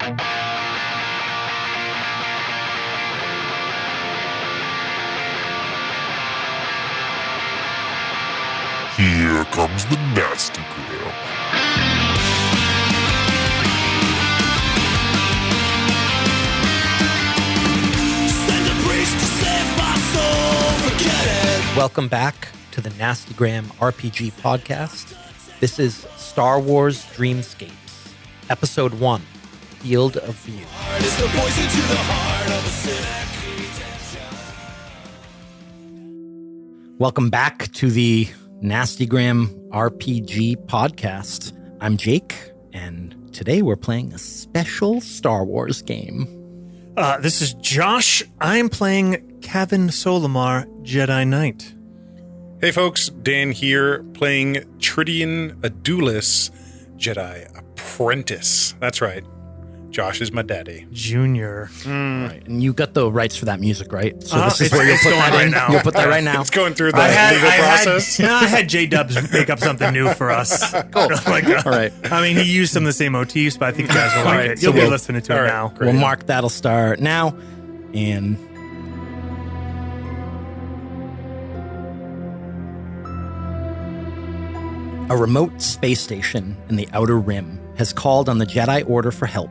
Here comes the nasty gram. Send a priest to save my soul, forget it. Welcome back to the Nastygram RPG podcast. This is Star Wars Dreamscapes, Episode 1, Field of View. It's the poison to the heart of a cynic. Welcome back to the Nastygram RPG podcast. I'm Jake, and today we're playing a special Star Wars game. This is Josh. I'm playing Kevin Solimar, Jedi Knight. Hey folks, Dan here, playing Tridian Adulis, Jedi Apprentice. That's right. Josh is my daddy. Junior. Right, and you got the rights for that music, right? So this is it's- where you'll it's put going that right in. now. You'll put that right now. It's going through the legal process. I had J-Dubs make up something new for us. Cool. Like, All right. I mean, he used some of the same motifs, but I think you guys will like right, it. so You'll be we'll- listening to it all right, now. great. We'll mark that'll start now, and a remote space station in the Outer Rim has called on the Jedi Order for help.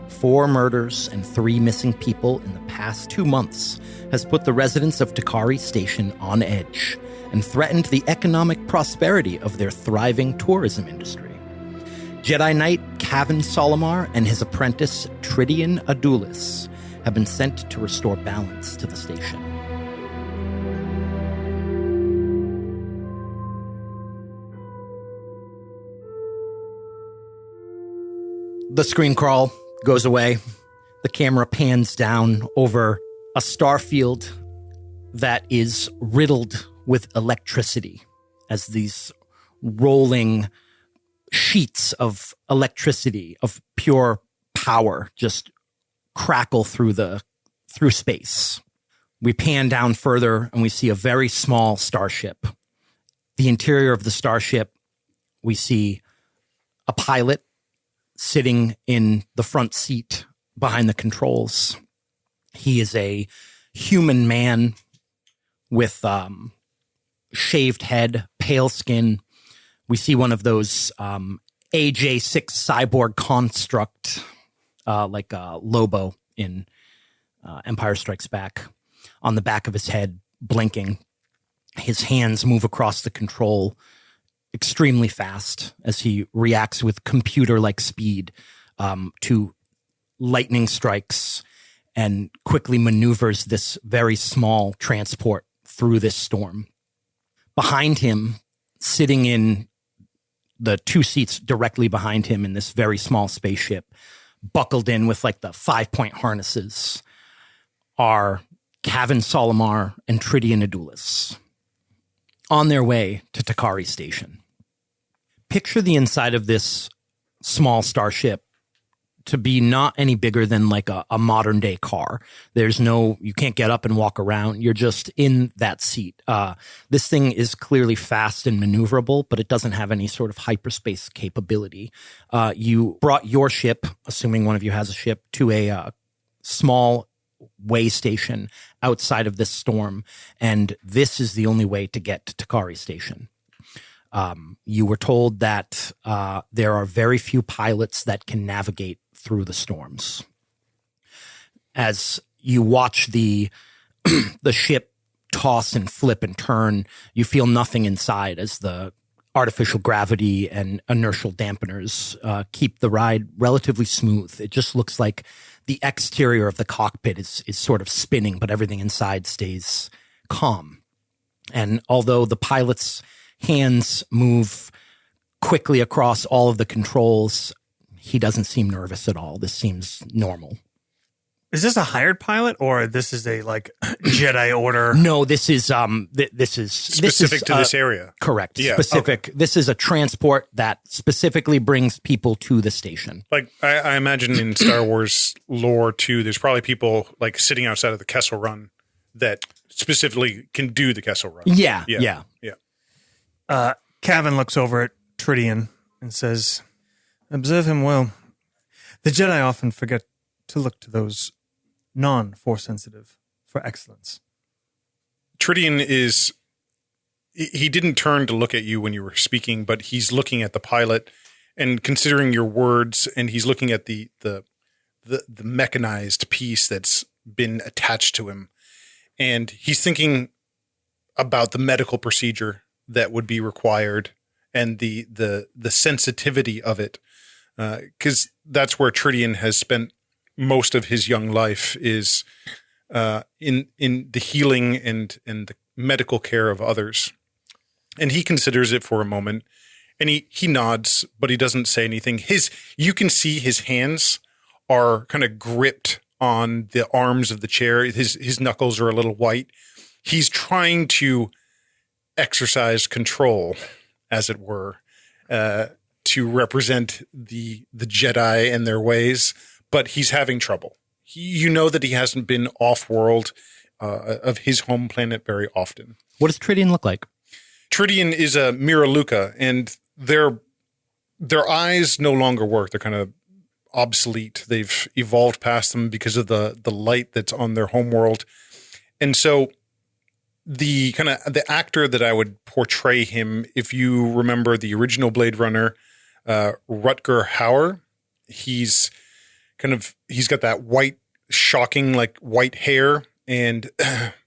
4 murders and 3 missing people in the past 2 months has put the residents of Takari Station on edge and threatened the economic prosperity of their thriving tourism industry. Jedi Knight Kevin Solimar and his apprentice Tridian Adulis have been sent to restore balance to the station. The screen crawl goes away. The camera pans down over a star field that is riddled with electricity as these rolling sheets of electricity, of pure power, just crackle through space. We pan down further and we see a very small starship. The interior of the starship, we see a pilot sitting in the front seat behind the controls. He is a human man with shaved head, pale skin. We see one of those AJ-6 cyborg construct, like Lobo in Empire Strikes Back, on the back of his head, blinking. His hands move across the control extremely fast as he reacts with computer-like speed to lightning strikes and quickly maneuvers this very small transport through this storm. Behind him, sitting in the 2 seats directly behind him in this very small spaceship, buckled in with like the 5-point harnesses, are Kevin Solimar and Tridian Adulis on their way to Takari Station. Picture the inside of this small starship to be not any bigger than like a modern day car. You can't get up and walk around. You're just in that seat. This thing is clearly fast and maneuverable, but it doesn't have any sort of hyperspace capability. You brought your ship, assuming one of you has a ship, to a small way station outside of this storm. And this is the only way to get to Takari Station. You were told that there are very few pilots that can navigate through the storms. As you watch the ship toss and flip and turn, you feel nothing inside as the artificial gravity and inertial dampeners keep the ride relatively smooth. It just looks like the exterior of the cockpit is sort of spinning, but everything inside stays calm. And although the pilot's hands move quickly across all of the controls, he doesn't seem nervous at all. This seems normal. Is this a hired pilot or this is a like Jedi Order? No, this is Specific to this area. Correct. Yeah, Specific. okay. This is a transport that specifically brings people to the station. Like, I imagine in Star Wars lore, too, there's probably people, like, sitting outside of the Kessel Run that specifically can do the Kessel Run. Yeah. Kevin looks over at Tridian and says, "Observe him well. The Jedi often forget to look to those non-force sensitive for excellence. Tridian he didn't turn to look at you when you were speaking, but he's looking at the pilot and considering your words, and he's looking at the mechanized piece that's been attached to him. And he's thinking about the medical procedure that would be required and the sensitivity of it. Because that's where Tridian has spent most of his young life, is in the healing and the medical care of others. And he considers it for a moment, and he nods, but he doesn't say anything. You can see his hands are kind of gripped on the arms of the chair. His knuckles are a little white. He's trying to exercise control, as it were, to represent the Jedi and their ways, but he's having trouble. You know that he hasn't been off-world of his home planet very often. What does Tridian look like? Tridian is a Miraluka, and their eyes no longer work. They're kind of obsolete. They've evolved past them because of the light that's on their homeworld. And so the actor that I would portray him, if you remember the original Blade Runner, Rutger Hauer, he's got that white, shocking, like white hair and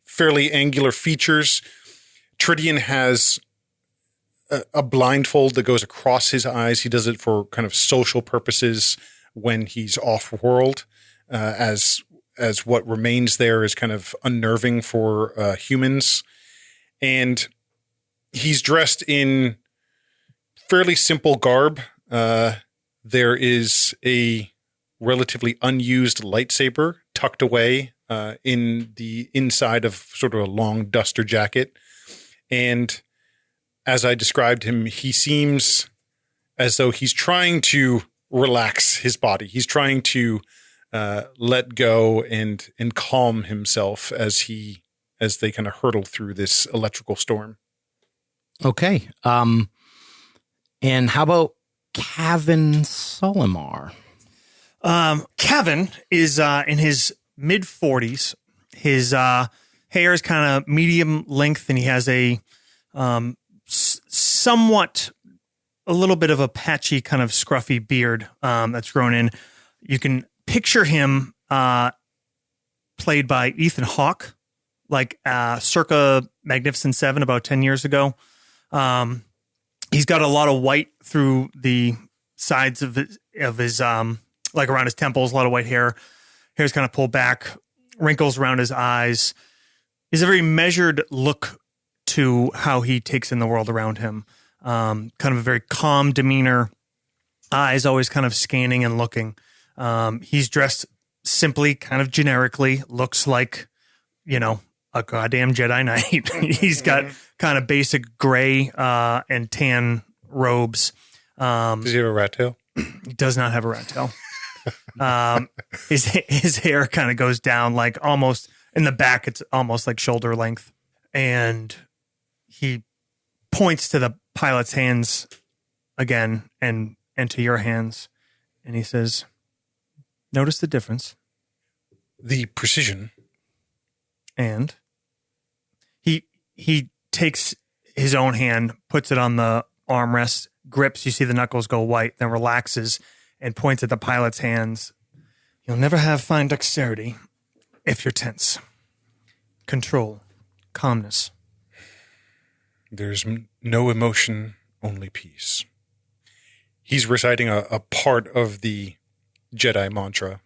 fairly angular features. Tridian has a blindfold that goes across his eyes. He does it for kind of social purposes when he's off-world, as what remains there is kind of unnerving for humans. And he's dressed in fairly simple garb. There is a relatively unused lightsaber tucked away in the inside of sort of a long duster jacket. And as I described him, he seems as though he's trying to relax his body. He's trying to let go and calm himself as they kind of hurtle through this electrical storm. Okay. And how about Kevin Solimar? Kevin is in his mid-40s. His hair is kind of medium length, and he has a somewhat a little bit of a patchy kind of scruffy beard that's grown in. You can picture him played by Ethan Hawke, like circa Magnificent Seven about 10 years ago. He's got a lot of white through the sides of his like around his temples, a lot of white hair. Hair's kind of pulled back, wrinkles around his eyes. He's a very measured look to how he takes in the world around him. Kind of a very calm demeanor, eyes always kind of scanning and looking. He's dressed simply, kind of generically, looks like, a goddamn Jedi Knight. He's got kind of basic gray and tan robes. Does he have a rat tail? He does not have a rat tail. His hair kind of goes down like almost in the back. It's almost like shoulder length. And he points to the pilot's hands again and to your hands. And he says, notice the difference. The precision. And he takes his own hand, puts it on the armrest, grips. You see the knuckles go white, then relaxes and points at the pilot's hands. You'll never have fine dexterity if you're tense. Control, calmness. There's no emotion, only peace. He's reciting a part of the Jedi mantra.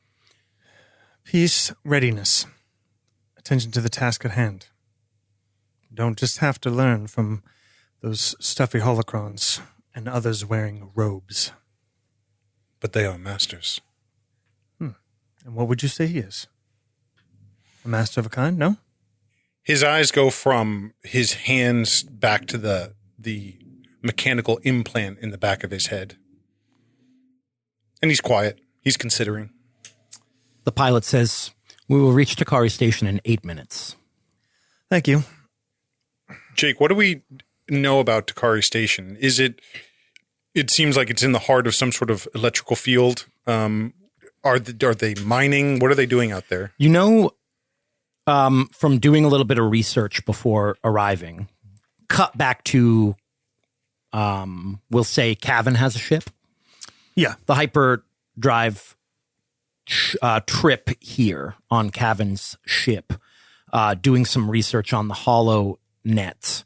Peace, readiness, attention to the task at hand. You don't just have to learn from those stuffy holocrons and others wearing robes. But they are masters. And what would you say he is? A master of a kind, no? His eyes go from his hands back to the mechanical implant in the back of his head. And he's quiet. He's considering. The pilot says, we will reach Takari Station in 8 minutes. Thank you. Jake, what do we know about Takari Station? It seems like it's in the heart of some sort of electrical field. Are they mining? What are they doing out there? You know, from doing a little bit of research before arriving, cut back to, we'll say Cavan has a ship. Yeah. The hyperdrive trip here on Cavan's ship, doing some research on the hollow nets.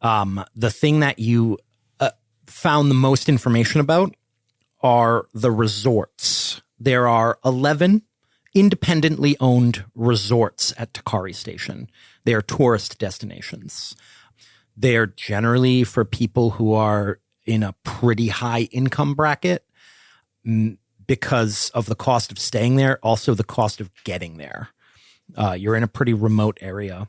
The thing that you found the most information about are the resorts. There are 11 independently owned resorts at Takari Station. They are tourist destinations. They're generally for people who are in a pretty high income bracket because of the cost of staying there, also the cost of getting there. You're in a pretty remote area.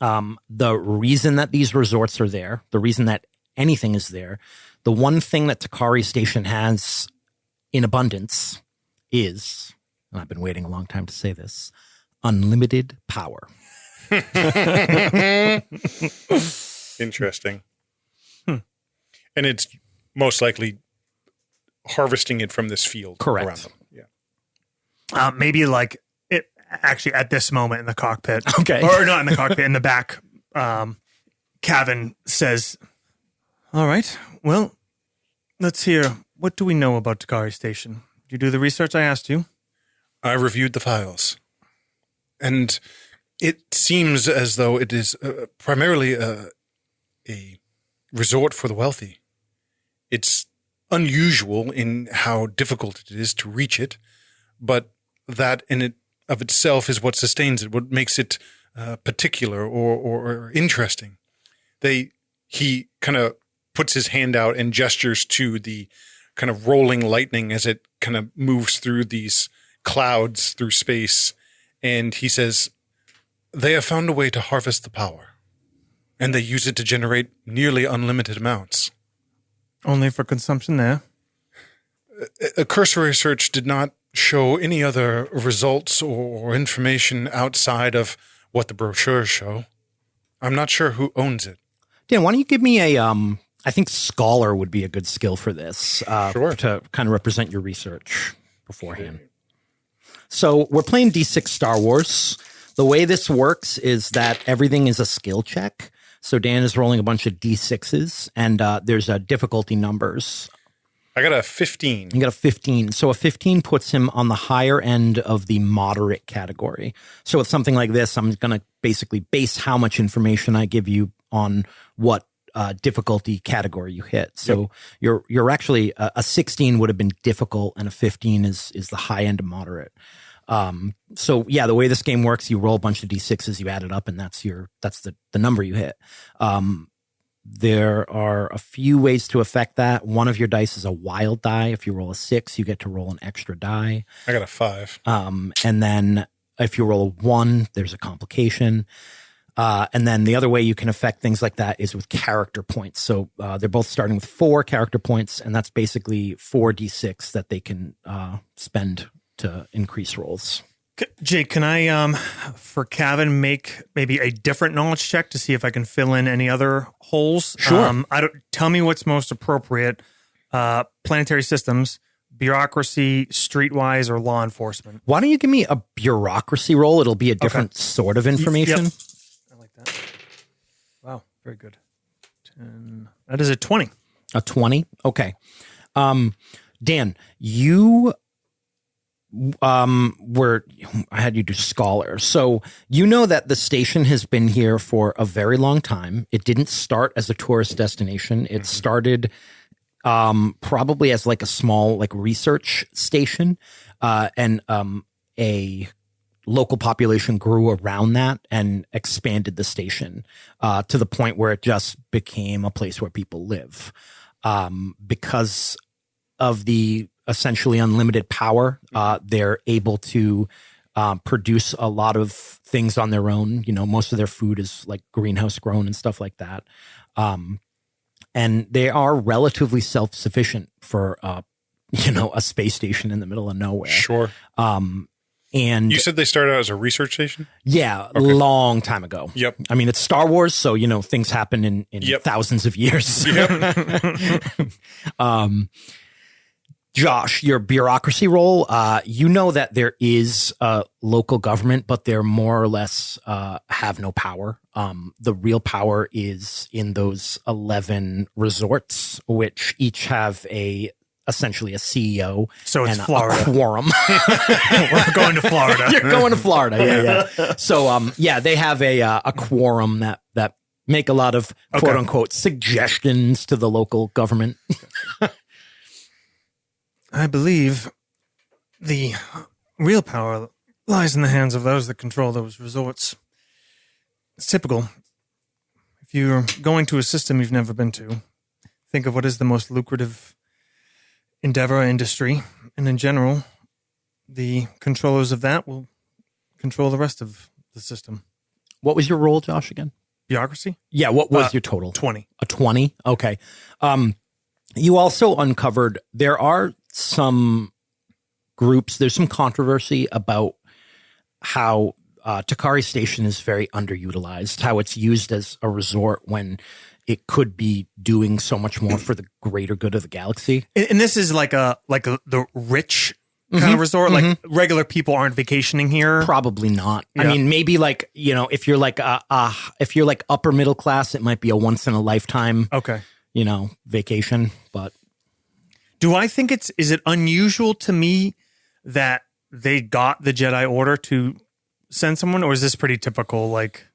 The reason that these resorts are there, the reason that anything is there, the one thing that Takari Station has in abundance is, and I've been waiting a long time to say this, unlimited power. Interesting. And it's most likely harvesting it from this field. Correct. Around them. Yeah. Maybe like it actually at this moment in the cockpit. Okay. Or not in the cockpit, in the back. Cavan says, all right, well, let's hear. What do we know about Takari Station? Did you do the research I asked you? I reviewed the files, and it seems as though it is primarily a resort for the wealthy. It's unusual in how difficult it is to reach it, but that in it of itself is what sustains it, what makes it particular or interesting. He kind of puts his hand out and gestures to the kind of rolling lightning as it kind of moves through these clouds through space. And he says, they have found a way to harvest the power, and they use it to generate nearly unlimited amounts. Only for consumption there. A cursory search did not show any other results or information outside of what the brochures show. I'm not sure who owns it. Dan, why don't you give me a, I think scholar would be a good skill for this, Sure. to kind of represent your research beforehand. So we're playing D6 Star Wars. The way this works is that everything is a skill check. So Dan is rolling a bunch of D6s, and there's difficulty numbers. I got a 15. You got a 15. So a 15 puts him on the higher end of the moderate category. So with something like this, I'm going to basically base how much information I give you on what difficulty category you hit. So you're actually a 16 would have been difficult, and a 15 is the high end of moderate. So yeah, the way this game works, you roll a bunch of D6s, you add it up, and that's the number you hit. There are a few ways to affect that. One of your dice is a wild die. If you roll a 6, you get to roll an extra die. I got a 5. And then if you roll a 1, there's a complication. And then the other way you can affect things like that is with character points. So they're both starting with 4 character points, and that's basically 4d6 that they can spend to increase rolls. Jake, can I, for Cavan, make maybe a different knowledge check to see if I can fill in any other holes? Sure. Tell me what's most appropriate. Planetary systems, bureaucracy, streetwise, or law enforcement. Why don't you give me a bureaucracy roll? It'll be a different sort of information. Yep. I like that. Wow, very good. 10. That is a 20. A 20? Okay. Dan, you I had you do scholar. So you know that the station has been here for a very long time. It didn't start as a tourist destination. It started probably as like a small like research station, and a local population grew around that and expanded the station to the point where it just became a place where people live. Because of the essentially unlimited power, they're able to produce a lot of things on their own. You know, most of their food is like greenhouse grown and stuff like that. And they are relatively self-sufficient for, a space station in the middle of nowhere. Sure. And You said they started out as a research station? yeah, a long time ago. Yep. I mean, it's Star Wars, so, things happen in Yep. thousands of years. Yep. Josh, your bureaucracy role, you know that there is a local government, but they're more or less have no power. The real power is in those 11 resorts, which each have essentially a CEO. So it's and Florida. A quorum. We're going to Florida. You're going to Florida. Yeah. So, they have a quorum that make a lot of quote unquote suggestions to the local government. I believe the real power lies in the hands of those that control those resorts. It's typical. If you're going to a system you've never been to, think of what is the most lucrative endeavor or industry, and in general, the controllers of that will control the rest of the system. What was your role, Josh, again? Bureaucracy? Yeah, what was your total? 20. A 20? Okay. You also uncovered there are some groups, there's some controversy about how Takari Station is very underutilized, how it's used as a resort when it could be doing so much more for the greater good of the galaxy. And this is like the rich kind of resort. Like regular people aren't vacationing here. Probably not. Yeah. I mean, maybe like, if you're like if you're like upper middle class, it might be a once in a lifetime, vacation. But do I think is it unusual to me that they got the Jedi Order to send someone, or is this pretty typical? Like,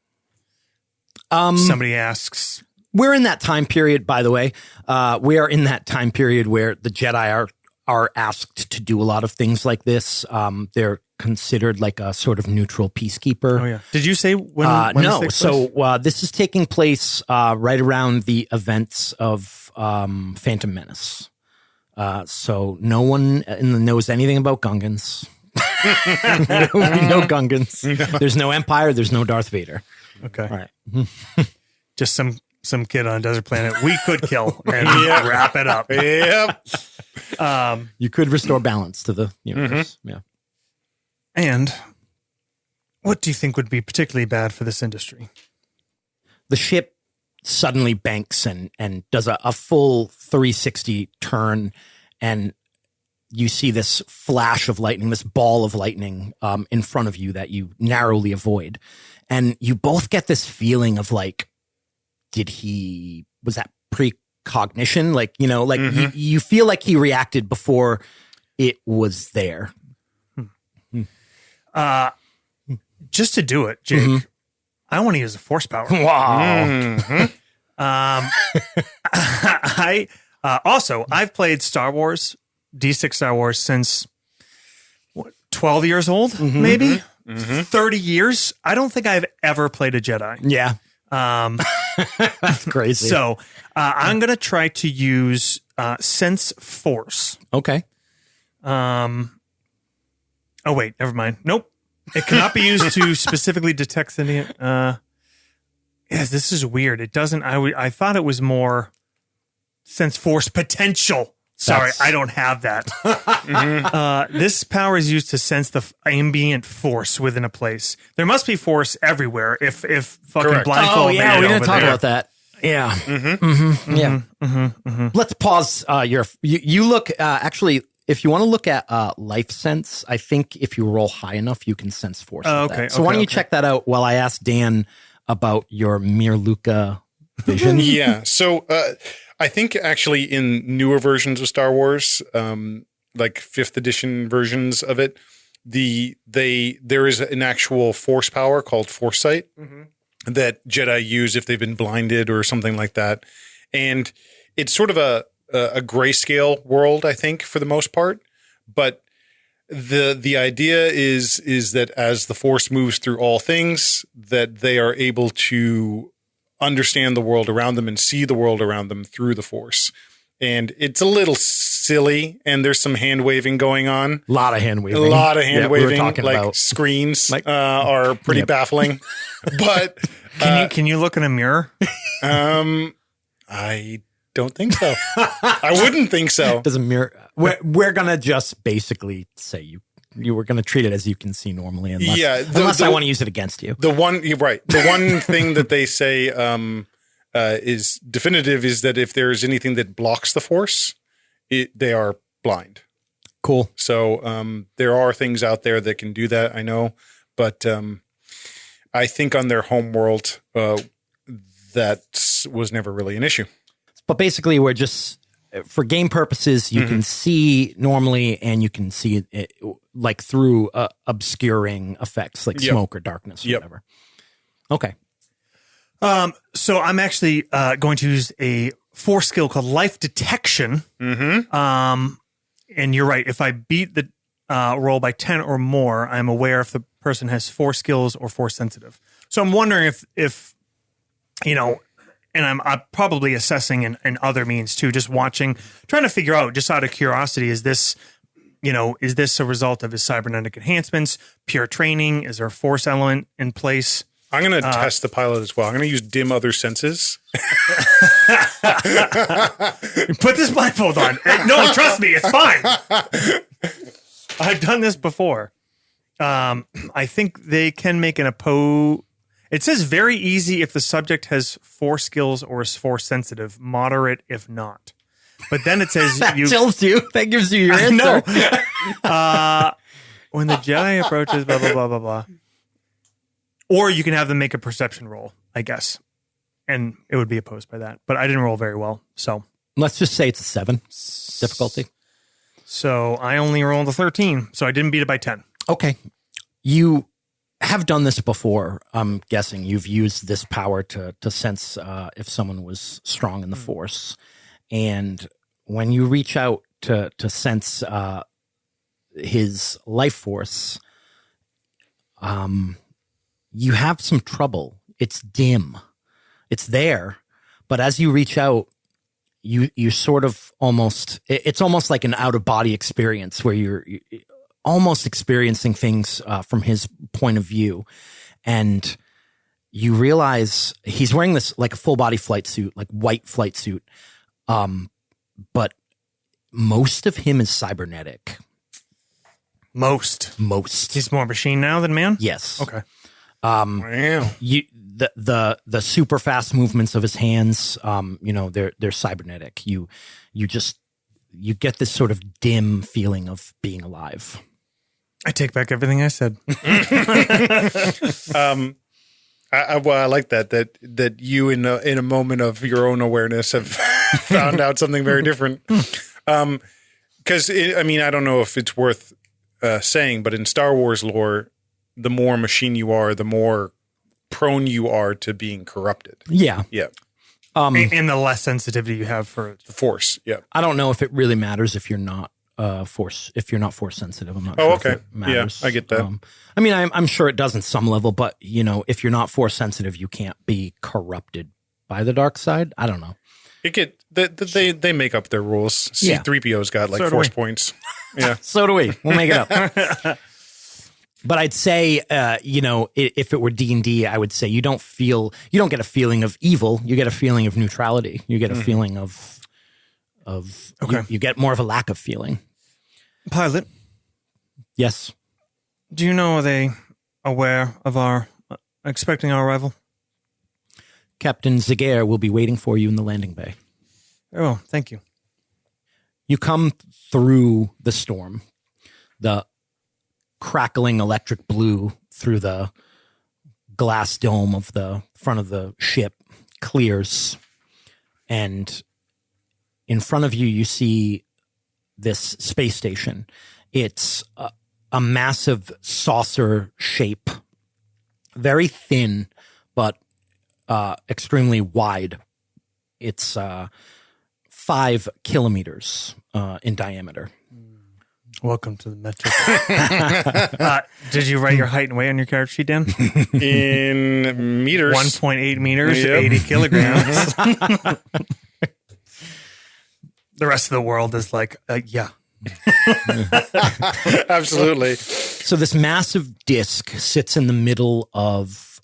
somebody asks. We're in that time period, by the way. We are in that time period where the Jedi are asked to do a lot of things like this. They're considered like a sort of neutral peacekeeper. Oh yeah. Did you say when no. this takes So place? this is taking place right around the events of Phantom Menace. So no one knows anything about Gungans. no Gungans. There's no Empire. There's no Darth Vader. Okay. All right. Just some kid on a desert planet we could kill and wrap it up. Yep. You could restore balance to the universe. Yeah. And what do you think would be particularly bad for this industry? The ship suddenly banks and does a full 360 turn, and you see this flash of lightning, this ball of lightning in front of you that you narrowly avoid. And you both get this feeling of like, was that precognition? Like, you feel like he reacted before it was there. Just to do it, Jake, I want to use a force power. Wow. I've played Star Wars, D6 Star Wars since 12 years old, maybe 30 years. I don't think I've ever played a Jedi. Yeah. That's crazy. So I'm going to try to use Sense Force. Okay. Oh, wait, never mind. Nope. It cannot be used to specifically detect sentient. Yes, this is weird. It doesn't. I thought it was more Sense Force potential. Sorry, I don't have that. This power is used to sense the ambient force within a place. There must be force everywhere. If fucking Correct. blindfold. Oh yeah, we're gonna talk there. about that. Yeah. Let's pause. You look actually. If you want to look at life sense, I think if you roll high enough, you can sense force. with Okay, that. So why don't you check that out while I ask Dan about your Mirluka vision? Yeah. So I think actually in newer versions of Star Wars, like 5th edition versions of it, there is an actual force power called foresight that Jedi use if they've been blinded or something like that. And it's sort of a grayscale world, I think, for the most part. But the idea is that as the Force moves through all things, that they are able to understand the world around them and see the world around them through the Force. And it's a little silly, and there's some hand waving going on. A lot of hand waving. A lot of hand waving. We were talking like about screens are pretty baffling. But Can you look in a mirror? I don't think so. I wouldn't think so. doesn't mirror. We're gonna just basically say you were gonna treat it as you can see normally, unless I want to use it against you. You're right. The one thing that they say is definitive is that if there is anything that blocks the Force, they are blind. Cool. So there are things out there that can do that, I know. But I think on their home world, that was never really an issue. But basically, we're just, for game purposes, you can see normally, and you can see it like through obscuring effects like smoke or darkness or whatever. Okay. So I'm actually going to use a force skill called Life Detection. And you're right. If I beat the roll by 10 or more, I'm aware if the person has force skills or force sensitive. So I'm wondering if you know, and I'm probably assessing in other means too, just watching, trying to figure out, just out of curiosity, is this a result of his cybernetic enhancements, pure training? Is there a force element in place? I'm going to test the pilot as well. I'm going to use dim other senses. Put this blindfold on. No, trust me, it's fine. I've done this before. I think they can make an It says very easy if the subject has force skills or is force sensitive, moderate if not. But then it says that tells you. That gives you your answer. When the Jedi approaches, blah, blah, blah, blah, blah. Or you can have them make a perception roll, I guess. And it would be opposed by that. But I didn't roll very well, so. Let's just say it's a 7 difficulty. So I only rolled a 13, so I didn't beat it by 10. Okay. You have done this before. I'm guessing you've used this power to sense if someone was strong in the Force. And when you reach out to sense his life force, you have some trouble. It's dim. It's there. But as you reach out, you sort of it's almost like an out-of-body experience where you're almost experiencing things from his point of view. And you realize he's wearing this like a full-body flight suit, like white flight suit. But most of him is cybernetic. Most. He's more machine now than man? Yes. Okay. Wow. The super fast movements of his hands, they're cybernetic. You get this sort of dim feeling of being alive. I take back everything I said. I like that you in a moment of your own awareness have found out something very different. Because I don't know if it's worth saying, but in Star Wars lore, the more machine you are, the more prone you are to being corrupted. Yeah. Yeah. And the less sensitivity you have for the Force. Yeah. I don't know if it really matters if you're not force sensitive. I'm not sure okay. if it matters. Yeah, I get that. I'm sure it does in some level, but if you're not force sensitive, you can't be corrupted by the dark side. I don't know. They make up their rules. C-3PO's got like force points. Yeah. So do we. We'll make it up. But I'd say, if it were D&D, I would say you don't get a feeling of evil. You get a feeling of neutrality. You get a feeling of okay. You get more of a lack of feeling. Pilot. Yes. Do you know, are they aware of expecting our arrival? Captain Zaguer will be waiting for you in the landing bay. Oh, thank you. You come through the storm. The crackling electric blue through the glass dome of the front of the ship clears, and in front of you, you see this space station. It's a massive saucer shape, very thin, but extremely wide. It's 5 kilometers in diameter. Welcome to the metric. Did you write your height and weight on your character sheet, Dan? In meters. 1.8 meters, Yep. 80 kilograms. The rest of the world is like, yeah. Absolutely. So this massive disc sits in the middle of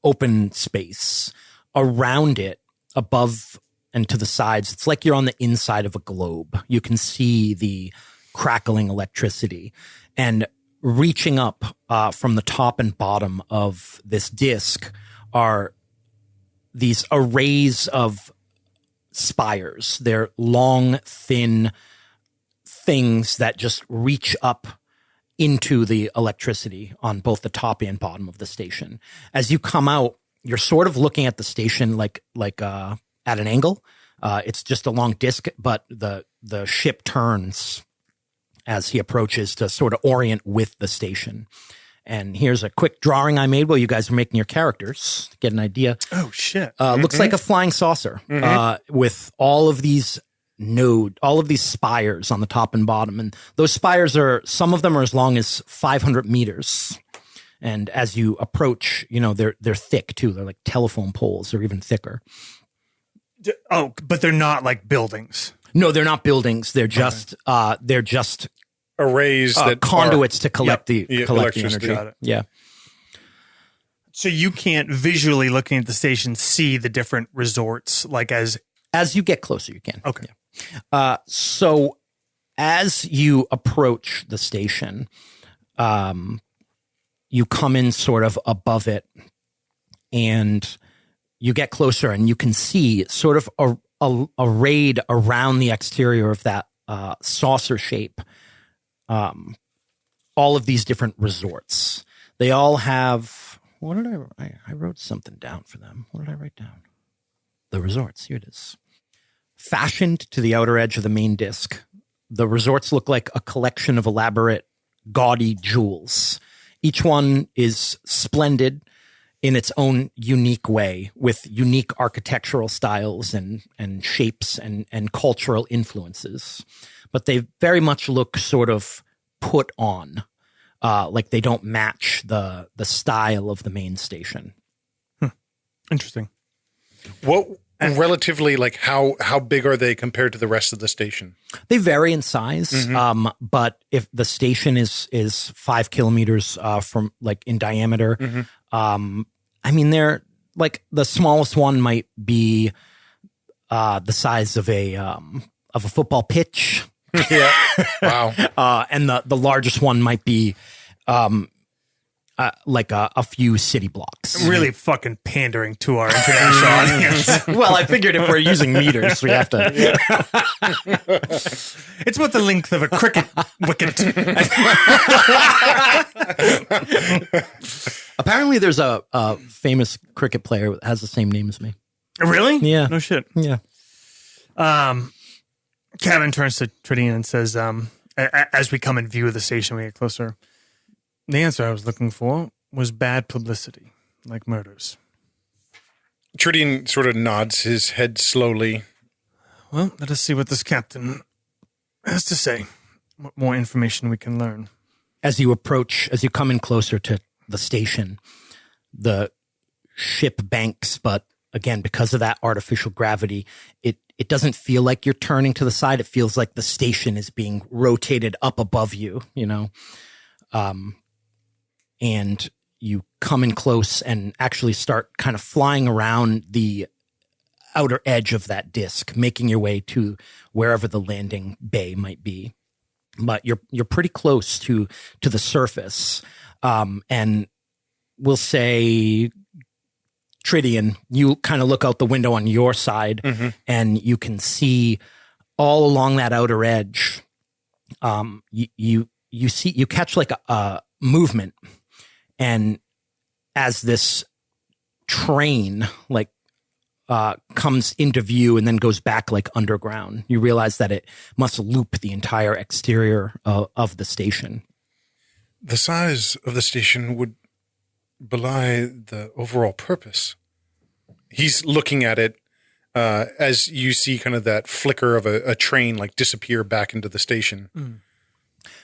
open space. Around it, above and to the sides, it's like you're on the inside of a globe. You can see the crackling electricity, and reaching up from the top and bottom of this disc are these arrays of spires. They're long, thin, things that just reach up into the electricity on both the top and bottom of the station. As you come out, you're sort of looking at the station like at an angle. It's just a long disc, but the ship turns as he approaches to sort of orient with the station. And here's a quick drawing I made while you guys are making your characters to get an idea. Oh, shit. Looks like a flying saucer with all of these spires on the top and bottom. And those spires some of them are as long as 500 meters. And as you approach, they're thick too. They're like telephone poles or even thicker. Oh, but they're not like buildings. No, they're not buildings. They're just arrays that conduits to collect the electricity. energy. Yeah. So you can't visually looking at the station see the different resorts like as you get closer, you can. Okay. Yeah. So as you approach the station, you come in sort of above it, and you get closer, and you can see sort of arrayed around the exterior of that saucer shape, all of these different resorts. They all have, what did I wrote something down for them. What did I write down? The resorts, here it is. Fashioned to the outer edge of the main disc, the resorts look like a collection of elaborate, gaudy jewels. Each one is splendid in its own unique way, with unique architectural styles and shapes and cultural influences. But they very much look sort of put on, like they don't match the style of the main station. Interesting. What relatively, like how big are they compared to the rest of the station? They vary in size, but if the station is 5 kilometers from like in diameter, I mean, they're like the smallest one might be the size of a football pitch. Yeah. Wow. And the largest one might be like a few city blocks. Really fucking pandering to our international audience. Well, I figured if we're using meters, we have to. It's about the length of a cricket wicket. Apparently, there's a famous cricket player that has the same name as me. Really? Yeah. No shit. Yeah. Kevin turns to Tridian and says, as we come in view of the station, we get closer. The answer I was looking for was bad publicity, like murders. Tridian sort of nods his head slowly. Well, let us see what this captain has to say. What more information we can learn. As you come in closer to the station, the ship banks, but again, because of that artificial gravity, it doesn't feel like you're turning to the side. It feels like the station is being rotated up above you, and you come in close and actually start kind of flying around the outer edge of that disc, making your way to wherever the landing bay might be. But you're pretty close to the surface. And we'll say, Tridian, you kind of look out the window on your side, and you can see all along that outer edge. You catch like a movement, and as this train comes into view and then goes back like underground, you realize that it must loop the entire exterior of the station. The size of the station would belie the overall purpose. He's looking at it as you see kind of that flicker of a train like disappear back into the station.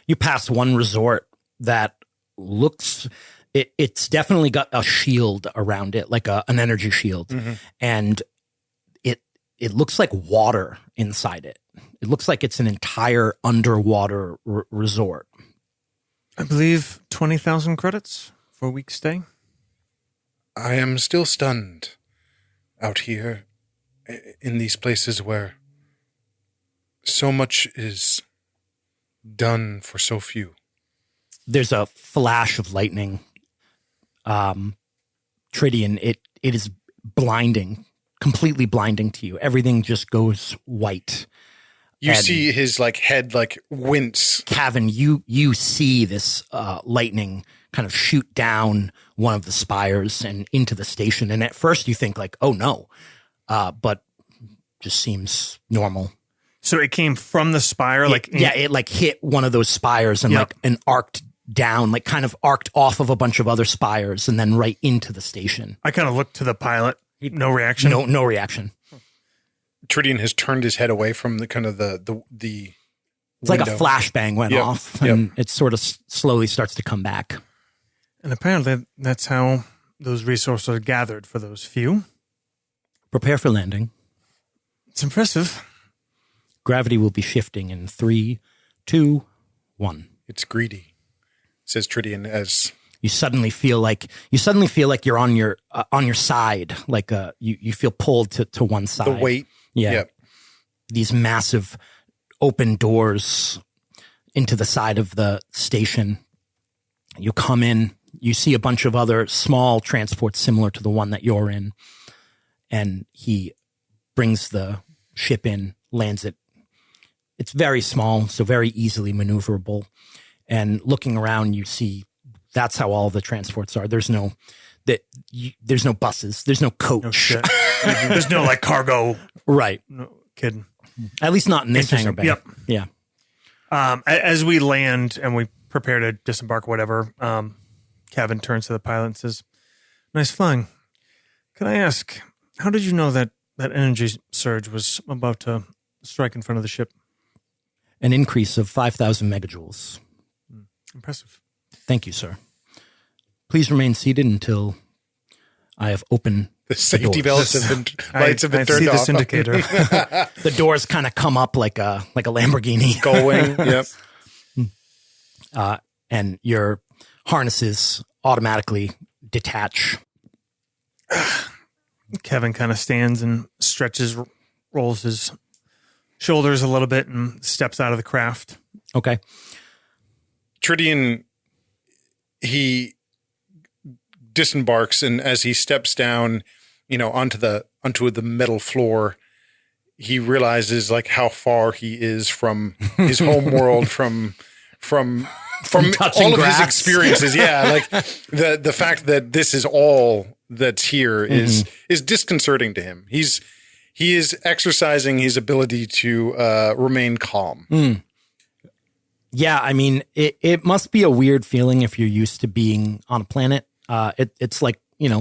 You pass one resort that looks, it's definitely got a shield around it, like an energy shield. And it looks like water inside it. It looks like it's an entire underwater resort. I believe 20,000 credits for a week's stay. I am still stunned out here in these places where so much is done for so few. There's a flash of lightning. Tridian, it is blinding, completely blinding to you. Everything just goes white. You And see his like head like wince. Cavan, you see this lightning kind of shoot down one of the spires and into the station. And at first you think like, oh no, but just seems normal. So it came from the spire, It like hit one of those spires and Yep. like an arced down, like kind of arced off of a bunch of other spires and then right into the station. I kind of looked to the pilot. No reaction. No reaction. Tridian has turned his head away from the kind of the It's like a window. flashbang went Yep. off and it sort of slowly starts to come back. And apparently that's how those resources are gathered for those few. Prepare for landing. It's impressive. Gravity will be shifting in 3, 2, 1. It's greedy, says Tridian as You suddenly feel like you're on your side, like you feel pulled to one side. the weight. Yeah. Yep. These massive open doors into the side of the station. You come in, you see a bunch of other small transports similar to the one that you're in, and he brings the ship in, lands it. It's very small, so very easily maneuverable. And looking around, you see that's how all the transports are. There's no buses. There's no coach. No shit. There's no like cargo. Right. No kidding. At least not in this hangar bay. Yep. Yeah. As we land and we prepare to disembark, whatever, Kevin turns to the pilot and says, "Nice flying. Can I ask, how did you know that energy surge was about to strike in front of the ship?" An increase of 5,000 megajoules. Impressive. Thank you, sir. Please remain seated until I have opened The safety doors. belts have been lights have been I turned see off. this indicator. The doors kind of come up like a Lamborghini. Going. Yep. And your harnesses automatically detach. Kevin kind of stands and stretches, rolls his shoulders a little bit and steps out of the craft. Okay. Tridian, he disembarks, and as he steps down, onto the metal floor, he realizes like how far he is from his home world, from touching all of grass. his experiences. Yeah, like the fact that this is all that's here is disconcerting to him. He is exercising his ability to remain calm. Yeah, I mean, it must be a weird feeling if you're used to being on a planet. It's like,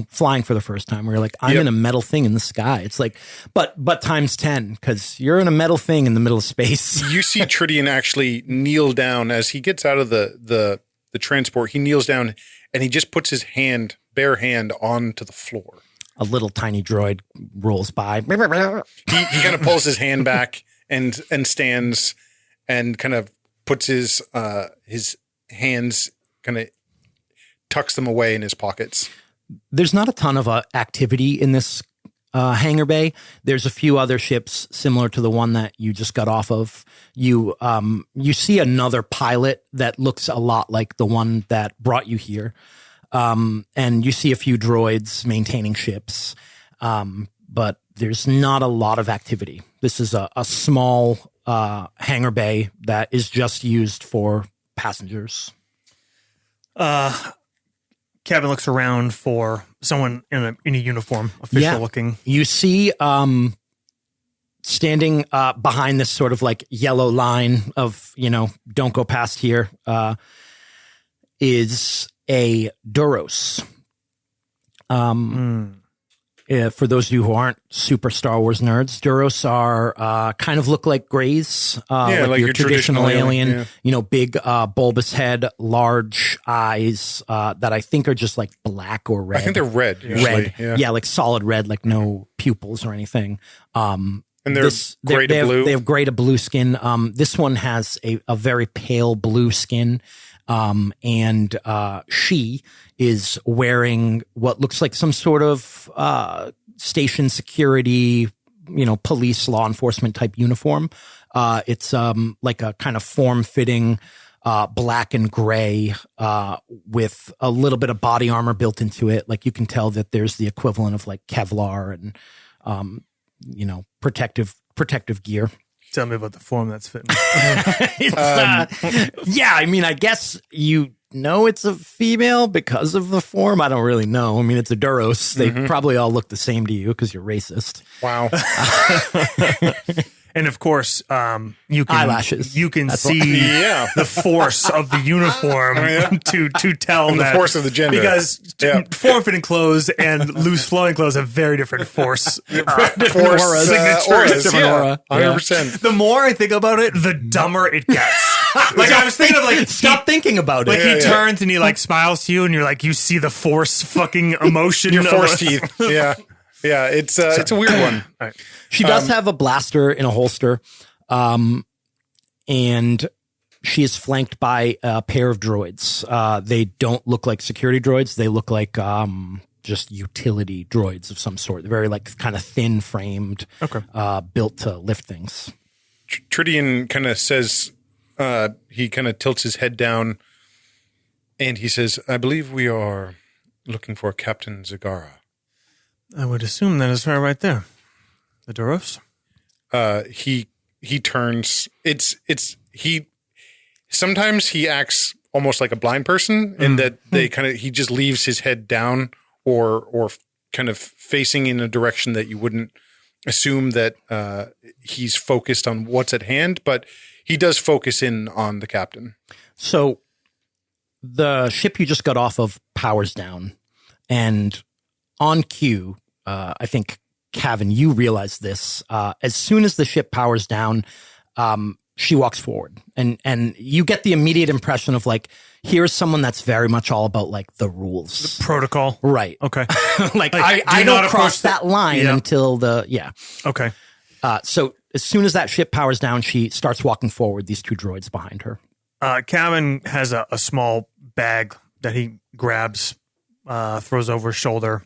flying for the first time where you're like, I'm Yep. in a metal thing in the sky. It's like, but times 10, because you're in a metal thing in the middle of space. You see Tridian actually kneel down as he gets out of the transport. He kneels down and he just puts his bare hand onto the floor. A little tiny droid rolls by. He kind of pulls his hand back and stands and kind of puts his hands, kind of tucks them away in his pockets. There's not a ton of activity in this hangar bay. There's a few other ships similar to the one that you just got off of. You see another pilot that looks a lot like the one that brought you here. And you see a few droids maintaining ships. But there's not a lot of activity. This is a small hangar bay that is just used for passengers. Kevin looks around for someone in a uniform, official looking. You see standing behind this sort of like yellow line of, don't go past here, is a Duros. For those of you who aren't super Star Wars nerds, Duros are kind of look like Greys, like your traditional alien. Big bulbous head, large eyes that I think are just like black or red. I think they're red. Usually. Red, yeah, like solid red, like no pupils or anything. And they're gray to blue. They have gray to blue skin. This one has a very pale blue skin. And she is wearing what looks like some sort of station security, police law enforcement type uniform. It's like a kind of form-fitting black and gray with a little bit of body armor built into it. Like you can tell that there's the equivalent of like Kevlar and protective gear. Tell me about the form that's fitting. Yeah, I mean, I guess you know it's a female because of the form. I don't really know. I mean, it's a Duros. They probably all look the same to you because you're racist. Wow. And of course, you can Eyelashes. You can That's see the force of the uniform to tell And the that force of the gender. because form-fitting clothes and loose flowing clothes have very different force. Force, auras. auras, Different aura. 100%. The more I think about it, the dumber it gets. Like I was thinking of like Stop thinking about it. like he turns and he like smiles to you and you're like you see the force fucking emotion. Your of force a- teeth. Yeah. Yeah, it's a weird one. All right. She does have a blaster in a holster, and she is flanked by a pair of droids. They don't look like security droids. They look like just utility droids of some sort. They're very like kind of thin framed, built to lift things. Tridian kind of says, he kind of tilts his head down, and he says, I believe we are looking for Captain Zagara. I would assume that is her right there. The Duros? He turns. He sometimes he acts almost like a blind person in that he just leaves his head down or kind of facing in a direction that you wouldn't assume that he's focused on what's at hand, but he does focus in on the captain. So the ship you just got off of powers down, and on cue, I think, Cavan, you realize this. As soon as the ship powers down, she walks forward. And you get the immediate impression of like, here's someone that's very much all about like the rules. Protocol. Right. Okay. Like do I not don't cross approach the- that line Yeah. until Okay. So as soon as that ship powers down, she starts walking forward, these two droids behind her. Cavan has a small bag that he grabs, throws over his shoulder,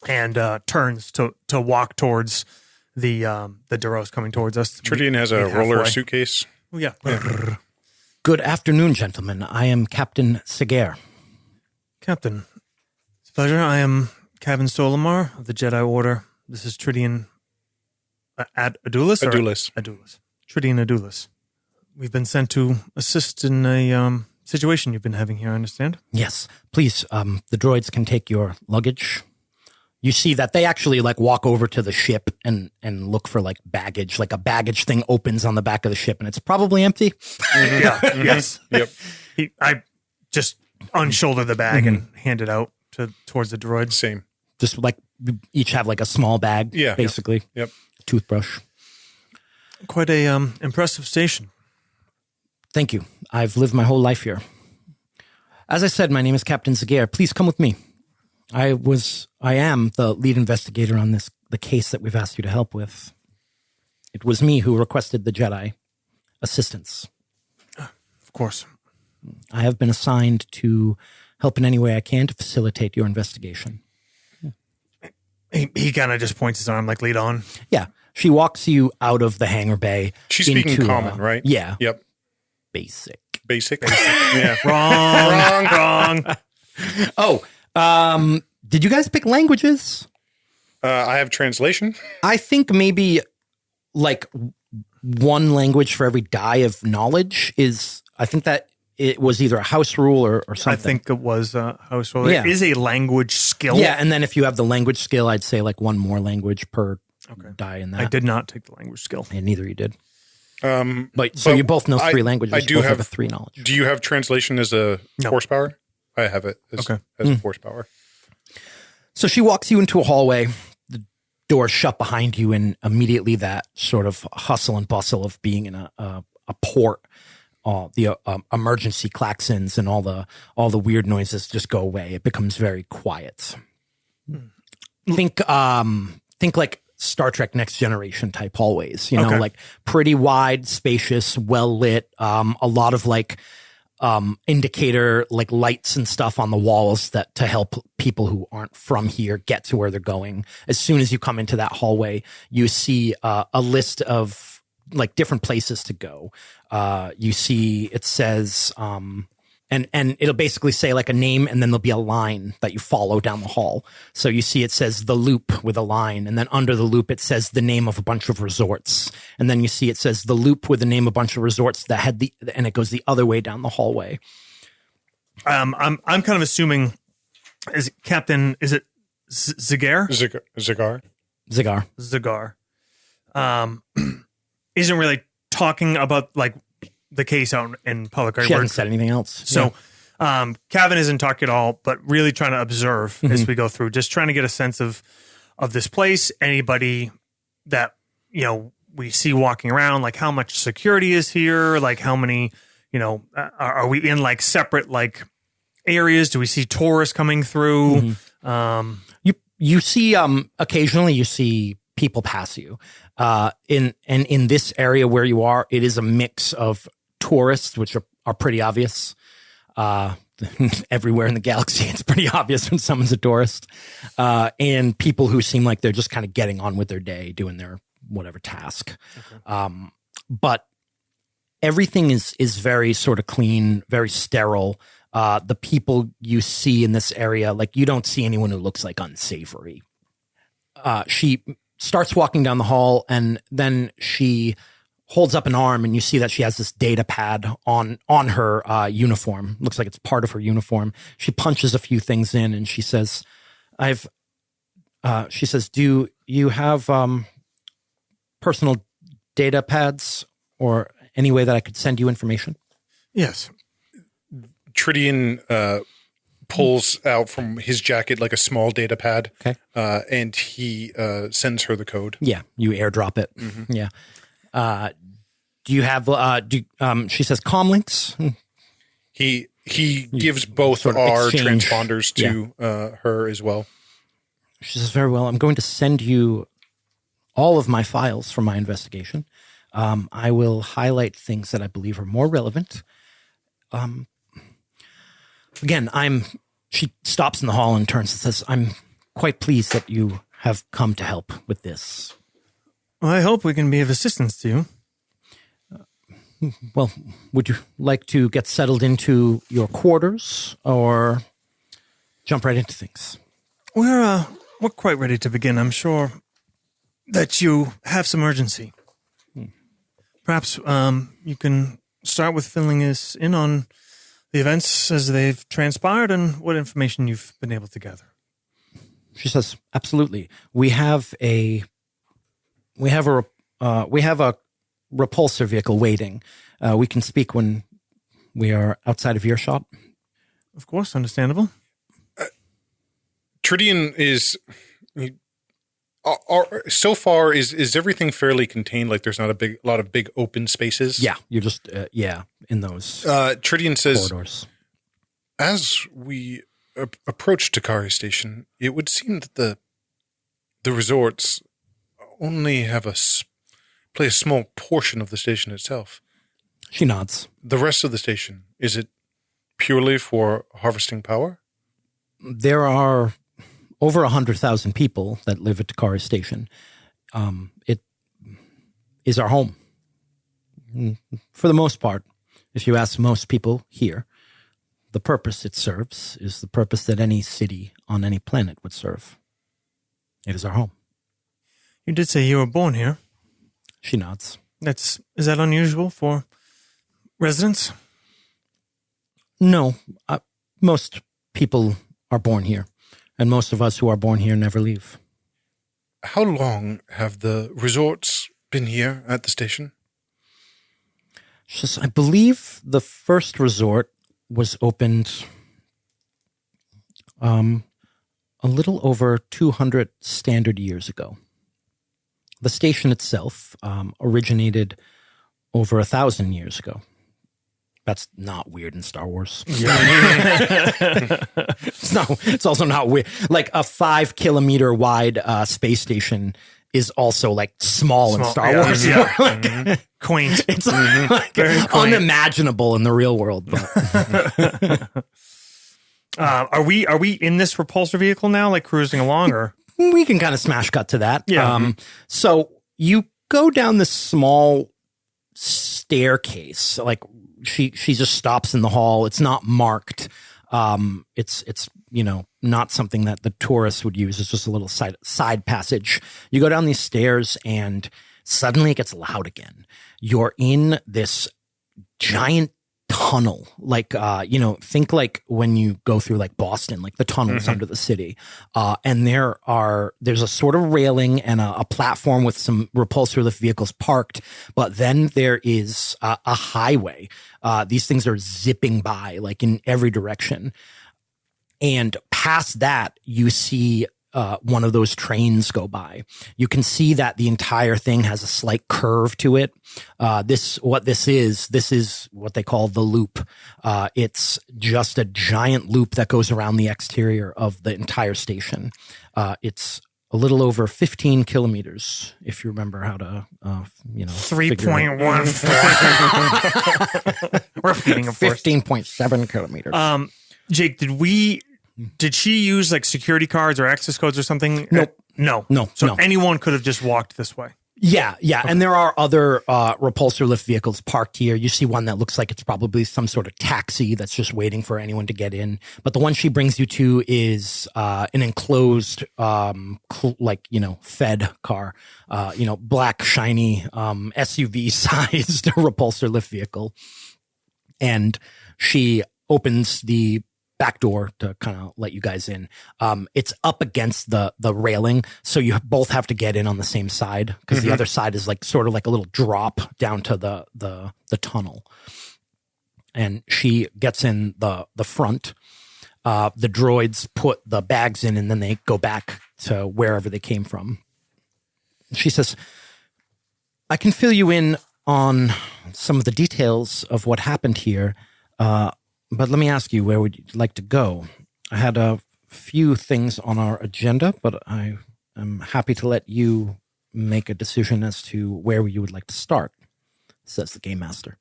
and turns to walk towards the Duros coming towards us. Tridian has a Meet roller halfway. suitcase. Oh, yeah. Good afternoon, gentlemen. I am Captain Segar. Captain, it's a pleasure. I am Cavan Solimar of the Jedi Order. This is Tridian Adulis? or- Adulis. Adulis. Tridian Adulis. We've been sent to assist in a situation you've been having here, I understand. Yes, please. The droids can take your luggage. You see that they actually like walk over to the ship and look for like baggage. Like a baggage thing opens on the back of the ship, and it's probably empty. Yeah. Yes. Yep. I just unshoulder the bag and hand it out towards the droid. Same. Just like you each have like a small bag, Yeah. basically. Yep. Toothbrush. Quite a impressive station. Thank you. I've lived my whole life here. As I said, my name is Captain Zaguer. Please come with me. I am the lead investigator on the case that we've asked you to help with. It was me who requested the Jedi assistance. Of course. I have been assigned to help in any way I can to facilitate your investigation. He kind of just points his arm like, lead on. Yeah. She walks you out of the hangar bay. She's speaking into, common, right? Yeah. Yep. Basic. Basic. Yeah. Wrong. Oh, did you guys pick languages? I have translation. I think maybe like one language for every die of knowledge is, I think that it was either a house rule or something. I think it was house rule. Yeah. It is a language skill. Yeah, and then if you have the language skill, I'd say like one more language per Okay. die in that. I did not take the language skill. And neither you did. But So you both know three I languages. I You do both have a 3 knowledge. Do you have translation as a No. horsepower? I have it as a horsepower. So she walks you into a hallway, the door shut behind you, and immediately that sort of hustle and bustle of being in a port, the emergency klaxons and all the weird noises just go away. It becomes very quiet. Think like Star Trek Next Generation type hallways, you know, Okay. like pretty wide, spacious, well lit, a lot of like indicator like lights and stuff on the walls that to help people who aren't from here get to where they're going. As soon as you come into that hallway, you see a list of like different places to go. You see it says And it'll basically say like a name, and then there'll be a line that you follow down the hall. So you see it says the loop with a line, and then under the loop it says the name of a bunch of resorts. And then you see it says the loop with the name of a bunch of resorts that had and it goes the other way down the hallway. I'm kind of assuming is it Zigar? Zigar. Isn't really talking about like the case out in public. She hasn't said anything else. So Kevin isn't talking at all, but really trying to observe as we go through, just trying to get a sense of this place. Anybody that, we see walking around, like how much security is here, like how many, are we in like separate like areas? Do we see tourists coming through? You see occasionally you see people pass you. In this area where you are, it is a mix of tourists, which are pretty obvious. Everywhere in the galaxy, it's pretty obvious when someone's a tourist. And people who seem like they're just kind of getting on with their day, doing their whatever task. Okay. But everything is very sort of clean, very sterile. The people you see in this area, like you don't see anyone who looks like unsavory. She starts walking down the hall, and then she holds up an arm, and you see that she has this data pad on her uniform. Looks like it's part of her uniform. She punches a few things in, and she says, do you have personal data pads or any way that I could send you information? Yes. Tridian pulls out from his jacket like a small data pad, and he sends her the code. Yeah, you airdrop it. Mm-hmm. Yeah. Do you have? She says comm links. He gives both sort of our exchange. transponders to her as well. She says, very well. I'm going to send you all of my files from my investigation. I will highlight things that I believe are more relevant. Again, she stops in the hall and turns and says, I'm quite pleased that you have come to help with this. Well, I hope we can be of assistance to you. Well, would you like to get settled into your quarters or jump right into things? We're quite ready to begin. I'm sure that you have some urgency. Perhaps you can start with filling us in on the events as they've transpired and what information you've been able to gather. She says, absolutely. We have a repulsor vehicle waiting. We can speak when we are outside of earshot. Of course, understandable. Tridian is so far is everything fairly contained? Like there's not a lot of big open spaces. Yeah, you're just in those. Tridian says, corridors. As we approach Takari Station, it would seem that the resorts only have play a small portion of the station itself. She nods. The rest of the station, is it purely for harvesting power? There are over 100,000 people that live at Takari Station. It is our home. For the most part, if you ask most people here, the purpose it serves is the purpose that any city on any planet would serve. It is our home. You did say you were born here. She nods. Is that unusual for residents? No. Most people are born here, and most of us who are born here never leave. How long have the resorts been here at the station? She says, I believe the first resort was opened a little over 200 standard years ago. The station itself originated over 1,000 years ago. That's not weird in Star Wars. Yeah. It's also not weird. Like a 5 kilometer wide space station is also like small in Star Wars. Yeah. Like, quaint. It's like quaint. Unimaginable in the real world. Are we in this repulsor vehicle now, like cruising along, or? We can kind of smash cut to that. Yeah. So you go down this small staircase. Like she just stops in the hall. It's not marked. It's not something that the tourists would use. It's just a little side passage. You go down these stairs and suddenly it gets loud again. You're in this giant tunnel, like think like when you go through like Boston, like the tunnels under the city, and there's a sort of railing and a platform with some repulsor lift vehicles parked, but then there is a highway. These things are zipping by like in every direction, and past that you see one of those trains go by. You can see that the entire thing has a slight curve to it. This is what they call the loop. It's just a giant loop that goes around the exterior of the entire station. It's a little over 15 kilometers, if you remember how to, 3.14. We're repeating, of course. 15.7 kilometers. Jake, did she use like security cards or access codes or something? Nope. No. So anyone could have just walked this way. Yeah. Okay. And there are other repulsor lift vehicles parked here. You see one that looks like it's probably some sort of taxi that's just waiting for anyone to get in. But the one she brings you to is an enclosed, Fed car, black, shiny, SUV-sized repulsor lift vehicle. And she opens the back door to kind of let you guys in. It's up against the railing, so you both have to get in on the same side because the other side is like sort of like a little drop down to the tunnel. And she gets in the front. The droids put the bags in and then they go back to wherever they came from. She says, "I can fill you in on some of the details of what happened here. But let me ask you, where would you like to go? I had a few things on our agenda, but I am happy to let you make a decision as to where you would like to start," says the game master.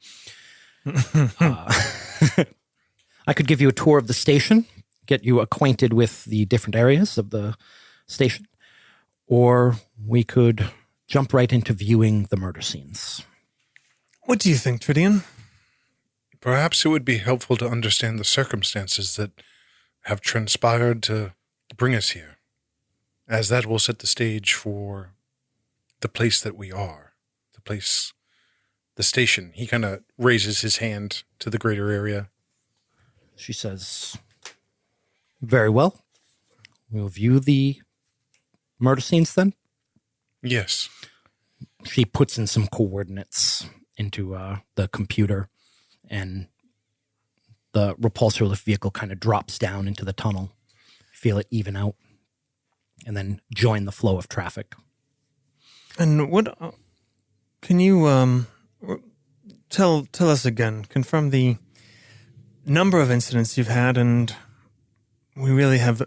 I could give you a tour of the station, get you acquainted with the different areas of the station, or we could jump right into viewing the murder scenes. What do you think, Tridian? Perhaps it would be helpful to understand the circumstances that have transpired to bring us here, as that will set the stage for the place that we are, the station. He kind of raises his hand to the greater area. She says, "Very well. We'll view the murder scenes then?" Yes. She puts in some coordinates into the computer, and the repulsor lift vehicle kind of drops down into the tunnel. Feel it even out, and then join the flow of traffic. And what can you tell us again? Confirm the number of incidents you've had, and we really have.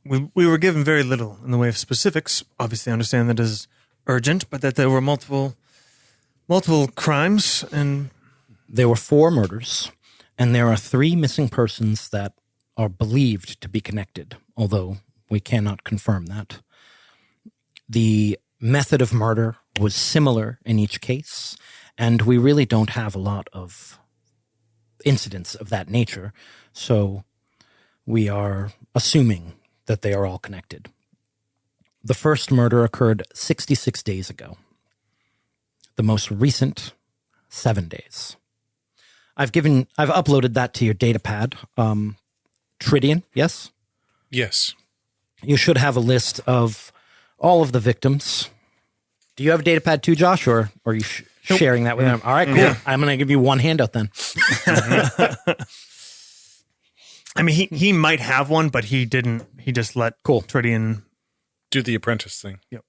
We were given very little in the way of specifics. Obviously, I understand that is urgent, but that there were multiple crimes and. There were 4 murders, and there are 3 missing persons that are believed to be connected, although we cannot confirm that. The method of murder was similar in each case, and we really don't have a lot of incidents of that nature, so we are assuming that they are all connected. The first murder occurred 66 days ago. The most recent, 7 days. I've uploaded that to your data pad. Tridian, yes? Yes. You should have a list of all of the victims. Do you have a data pad too, Josh, or are you sharing that with him? All right, cool. Yeah. I'm going to give you one handout then. I mean, he might have one, but he didn't. He just let Tridian do the apprentice thing. Yep.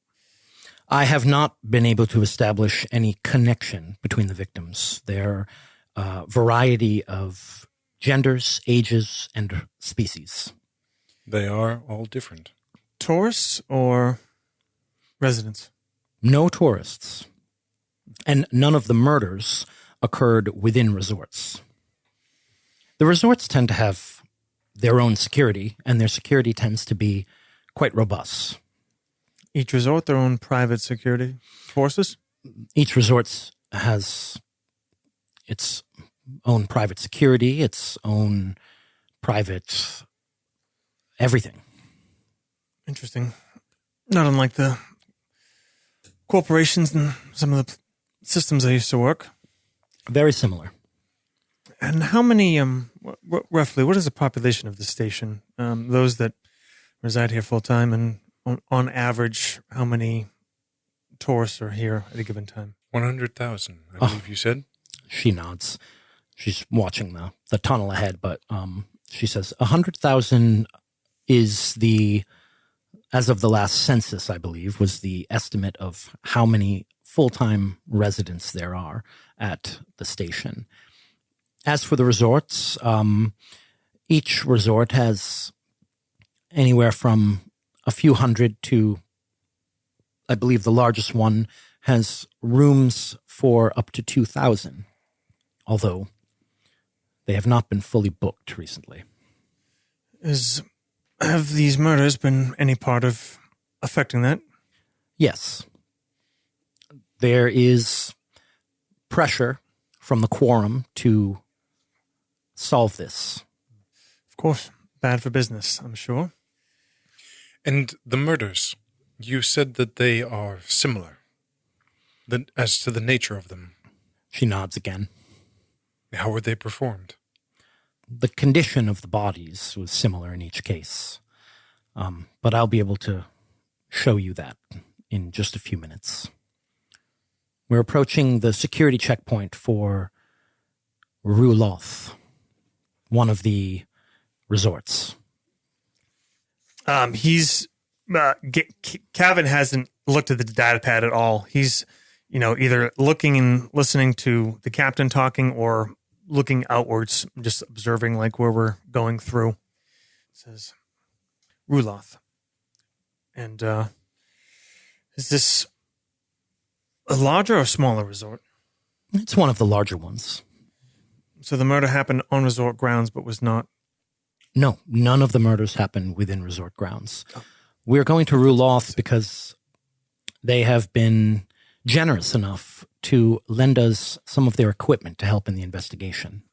I have not been able to establish any connection between the victims. They're variety of genders, ages, and species. They are all different. Tourists or residents? No tourists. And none of the murders occurred within resorts. The resorts tend to have their own security, and their security tends to be quite robust. Each resort, their own private security forces? Each resort has its own private security, its own private everything. Interesting. Not unlike the corporations and some of the systems I used to work. Very similar. And how many, roughly, what is the population of the station? Those that reside here full time, and on average, how many tourists are here at a given time? 100,000, I believe you said. She nods. She's watching the tunnel ahead, but she says 100,000 is as of the last census, I believe, was the estimate of how many full-time residents there are at the station. As for the resorts, each resort has anywhere from a few hundred to, I believe the largest one has rooms for up to 2,000, although they have not been fully booked recently. Have these murders been any part of affecting that? Yes. There is pressure from the quorum to solve this. Of course, bad for business, I'm sure. And the murders, you said that they are similar as to the nature of them. She nods again. How were they performed? The condition of the bodies was similar in each case. But I'll be able to show you that in just a few minutes. We're approaching the security checkpoint for Ruloth, one of the resorts. Cavan hasn't looked at the data pad at all. He's, either looking and listening to the captain talking or looking outwards, just observing like where we're going through. It says Ruloth. And is this a larger or smaller resort? It's one of the larger ones. So the murder happened on resort grounds, but was not. No, none of the murders happened within resort grounds. Oh. We're going to Ruloth because they have been generous enough to lend us some of their equipment to help in the investigation.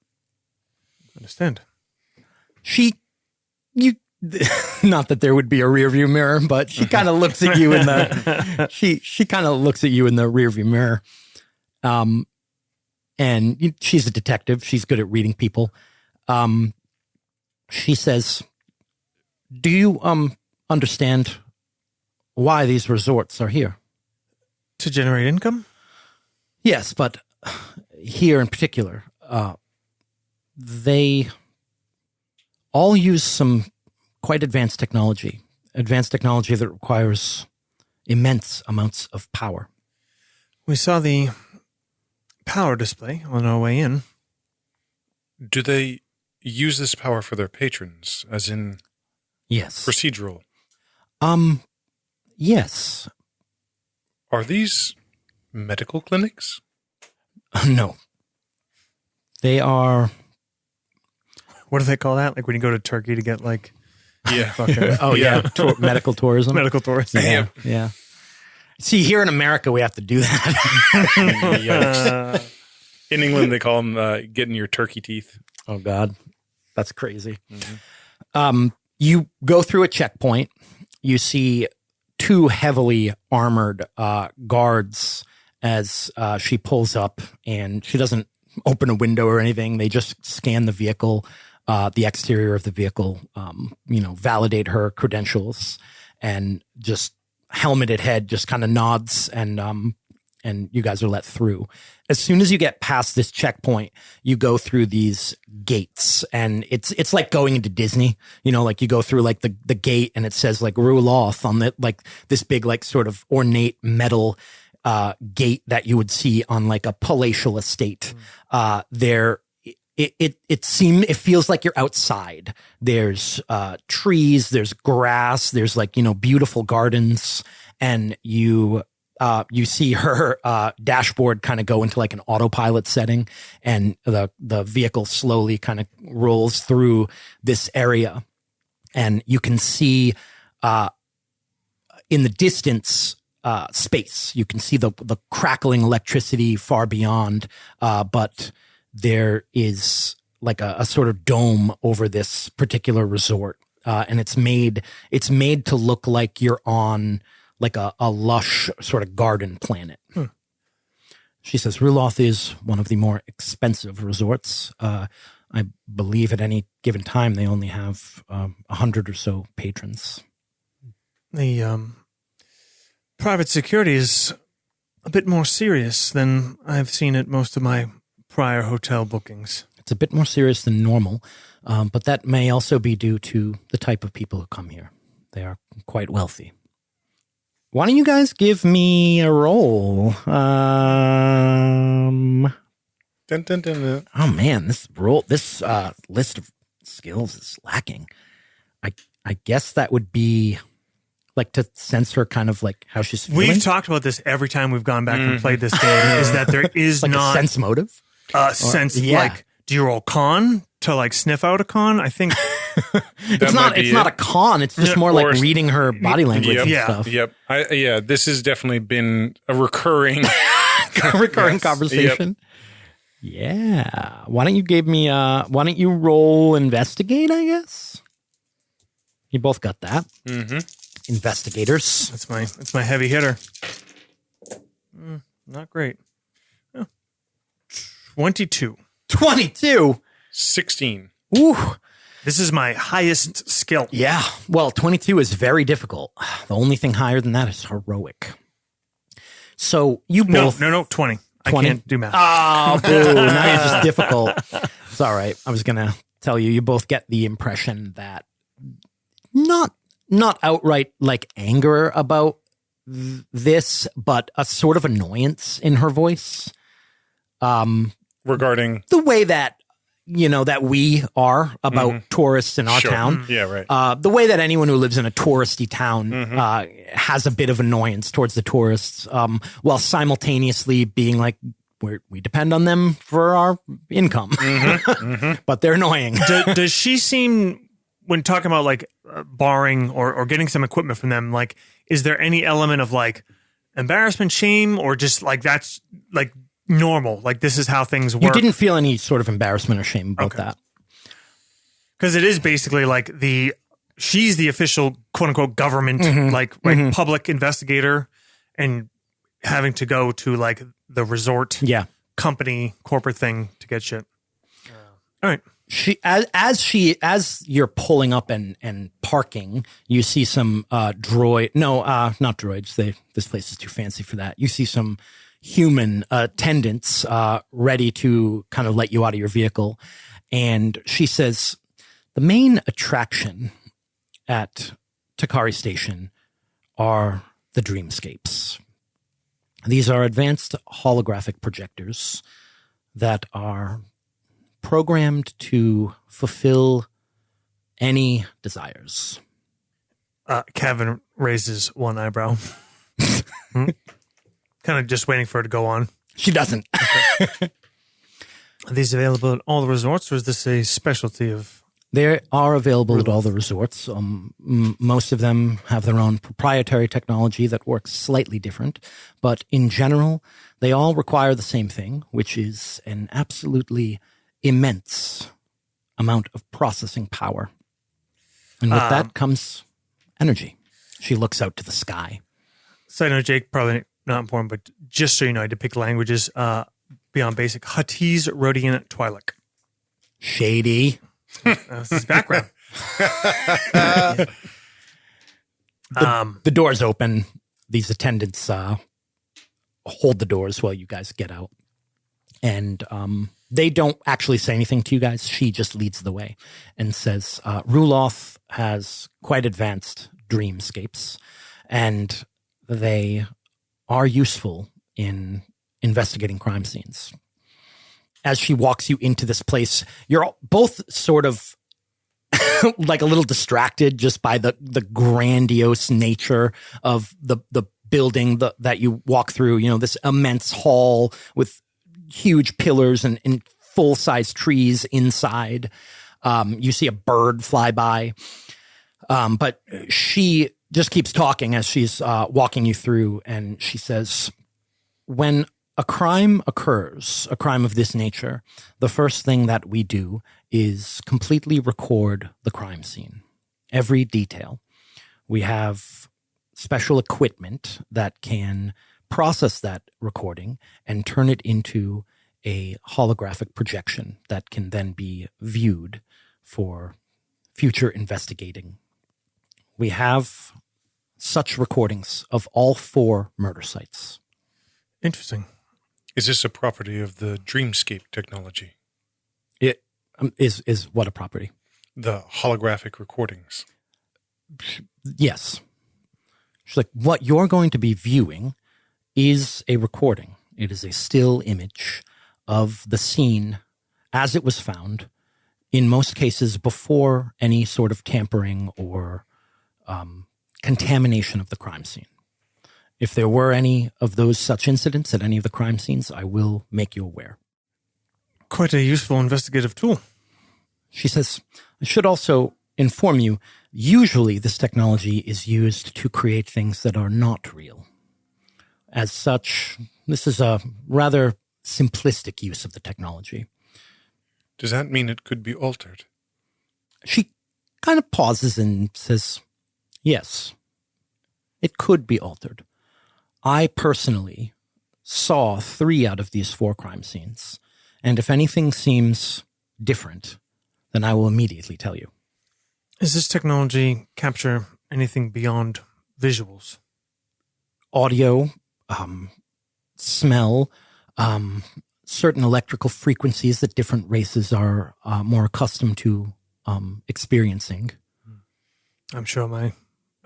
Understand. Not that there would be a rearview mirror, but she kind of looks at you in the, she kind of looks at you in the rearview mirror. And she's a detective. She's good at reading people. She says, do you, understand why these resorts are here? To generate income? Yes, but here in particular, they all use some quite advanced technology that requires immense amounts of power. We saw the power display on our way in. Do they use this power for their patrons, as in yes, procedural? Yes. Are these medical clinics? No. They are... What do they call that? Like when you go to Turkey to get like... Yeah. Medical tourism. Medical tourism. Yeah. See, here in America, we have to do that. In England, they call them getting your turkey teeth. Oh, God. That's crazy. Mm-hmm. You go through a checkpoint. You see two heavily armored guards as she pulls up, and she doesn't open a window or anything. They just scan the vehicle, the exterior of the vehicle, validate her credentials, and just helmeted head just kind of nods, and you guys are let through. As soon as you get past this checkpoint, you go through these gates, and it's like going into Disney. Like you go through like the gate, and it says like Ruloth on the like this big like sort of ornate metal gate that you would see on like a palatial estate. It feels like you're outside. There's trees, there's grass, there's like beautiful gardens, and you see her dashboard kind of go into like an autopilot setting, and the vehicle slowly kind of rolls through this area, and you can see in the distance space. You can see the crackling electricity far beyond, but there is like a sort of dome over this particular resort. And it's made to look like you're on like a lush sort of garden planet. She says, Ruloth is one of the more expensive resorts. I believe at any given time they only have 100 or so patrons. The private security is a bit more serious than I've seen at most of my prior hotel bookings. It's a bit more serious than normal, but that may also be due to the type of people who come here. They are quite wealthy. Why don't you guys give me a roll? Dun, dun, dun, dun. Oh man, this list of skills is lacking. I guess that would be like to sense her kind of like how she's feeling. We've talked about this every time we've gone back and played this game, is that there is like not a sense motive. Sense yeah. like, do you roll con to like sniff out a con? I think It's not a con. It's just more like reading her body language and stuff. Yep. This has definitely been a recurring conversation. Yep. Yeah. Why don't you roll investigate, I guess? You both got that. Mm-hmm. Investigators. That's my heavy hitter. Not great. Oh. 22. 16. Ooh. This is my highest skill. Yeah. Well, 22 is very difficult. The only thing higher than that is heroic. So you both... No, 20. 20? I can't do math. Oh, boo. Now you're just difficult. It's all right. I was going to tell you both get the impression that not outright like anger about this, but a sort of annoyance in her voice. Regarding the way that, that we are about tourists in our town. Yeah, right. The way that anyone who lives in a touristy town has a bit of annoyance towards the tourists, while simultaneously being like, we depend on them for our income, but they're annoying. Does she seem, when talking about like borrowing or getting some equipment from them, like, is there any element of like embarrassment, shame, or just like that's like normal? Like this is how things work. You didn't feel any sort of embarrassment or shame about that. Because it is basically like she's the official quote unquote government, public investigator, and having to go to like the resort company corporate thing to get shit. All right. As you're pulling up and parking, you see some not droids. This place is too fancy for that. You see some human attendants ready to kind of let you out of your vehicle. And she says, the main attraction at Takari Station are the Dreamscapes. These are advanced holographic projectors that are programmed to fulfill any desires. Kevin raises one eyebrow. Kind of just waiting for it to go on. She doesn't. Are these available at all the resorts, or is this a specialty of... They are available at all the resorts. Most of them have their own proprietary technology that works slightly different. But in general, they all require the same thing, which is an absolutely immense amount of processing power. And with that comes energy. She looks out to the sky. So I know, Jake, probably not important, but just so you know, I depict languages beyond basic. Huttese, Rhodian, Twi'lek. Shady. That's his background. The doors open. These attendants hold the doors while you guys get out. And they don't actually say anything to you guys. She just leads the way and says, Ruloth has quite advanced dreamscapes, and they are useful in investigating crime scenes. As she walks you into this place, you're both sort of like a little distracted just by the grandiose nature of the building that you walk through. You know, this immense hall with huge pillars and full-size trees inside. You see a bird fly by. But she just keeps talking as she's walking you through, and she says, when a crime occurs, a crime of this nature, the first thing that we do is completely record the crime scene. Every detail. We have special equipment that can process that recording and turn it into a holographic projection that can then be viewed for future investigating. We have such recordings of all 4 murder sites. Interesting. Is this a property of the Dreamscape technology? It is what a property? The holographic recordings. Yes. She's like, what you're going to be viewing is a recording. It is a still image of the scene as it was found, in most cases before any sort of tampering or contamination of the crime scene. If there were any of those such incidents at any of the crime scenes, I will make you aware. Quite a useful investigative tool. She says, I should also inform you, usually this technology is used to create things that are not real. As such, this is a rather simplistic use of the technology. Does that mean it could be altered? She kind of pauses and says, yes, it could be altered. I personally saw 3 out of these 4 crime scenes, and if anything seems different, then I will immediately tell you. Does this technology capture anything beyond visuals? Audio, smell, certain electrical frequencies that different races are more accustomed to experiencing. I'm sure my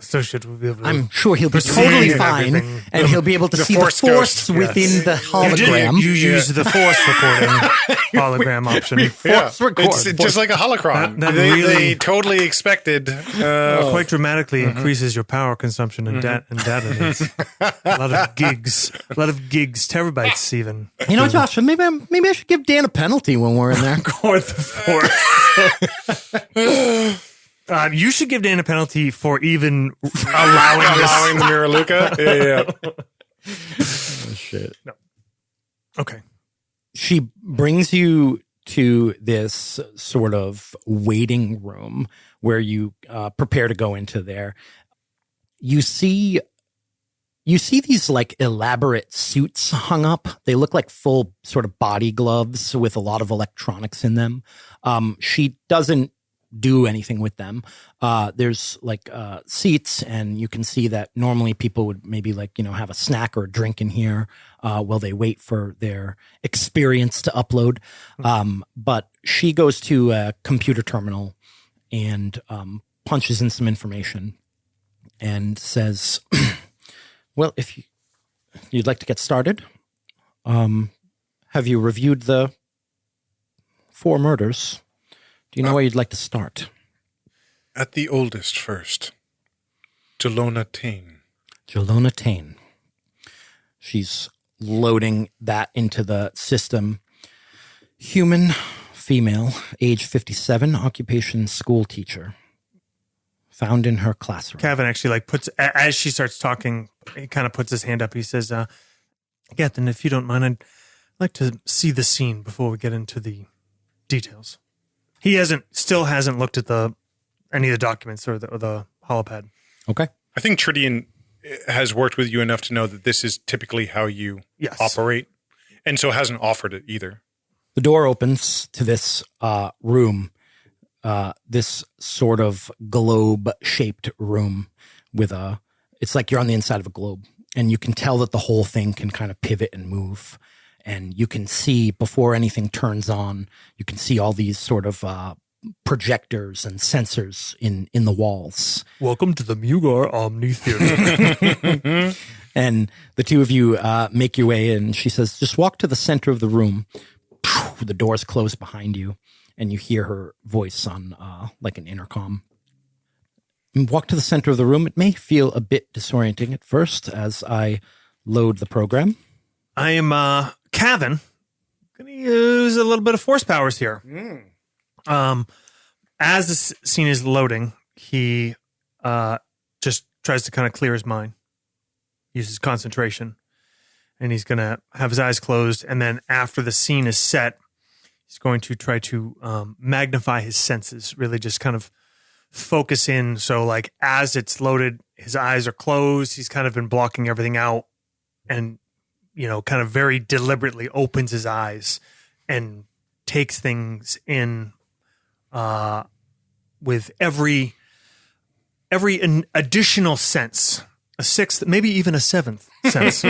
associate will be able to... I'm sure he'll be perceive totally fine, everything. and he'll be able to see the Force force Ghost, within the hologram. You use the force recording hologram option. Force record. It's just like a holocron. That they really- expected Quite dramatically increases your power consumption and data needs. A lot of gigs, terabytes even. You know, Josh, maybe I should give Dan a penalty when we're in there. Go with the force. You should give Dan a penalty for even allowing the Mirror Luca. Yeah. Oh, shit. No. Okay. She brings you to this sort of waiting room where you prepare to go into there. You see these like elaborate suits hung up. They look like full sort of body gloves with a lot of electronics in them. She doesn't do anything with them. There's like seats, and you can see that normally people would maybe like, have a snack or a drink in here while they wait for their experience to upload. But she goes to a computer terminal and punches in some information and says, well, if you'd like to get started, have you reviewed the 4 murders? Do you know where you'd like to start? At the oldest first. Jelona Tane. Jelona Tane. She's loading that into the system. Human, female, age 57, occupation school teacher. Found in her classroom. Kevin actually puts, as she starts talking, he kind of puts his hand up. He says, yeah, then if you don't mind, I'd like to see the scene before we get into the details. He still hasn't looked at any of the documents or the holopad. Okay. I think Tridian has worked with you enough to know that this is typically how you operate, and so hasn't offered it either. The door opens to this room, this sort of globe-shaped room with it's like you're on the inside of a globe, and you can tell that the whole thing can kind of pivot and move. And you can see, before anything turns on, you can see all these sort of projectors and sensors in the walls. Welcome to the Mugar Omni Theater. And the two of you make your way in. She says, just walk to the center of the room. The doors close behind you, and you hear her voice on like an intercom. And walk to the center of the room. It may feel a bit disorienting at first as I load the program. I am Kevin. Going to use a little bit of force powers here. As the scene is loading, he just tries to kind of clear his mind, uses concentration, and he's going to have his eyes closed. And then after the scene is set, he's going to try to magnify his senses, really just kind of focus in. So like as it's loaded, his eyes are closed. He's kind of been blocking everything out and, kind of very deliberately opens his eyes and takes things in with every additional sense, a sixth, maybe even a seventh sense.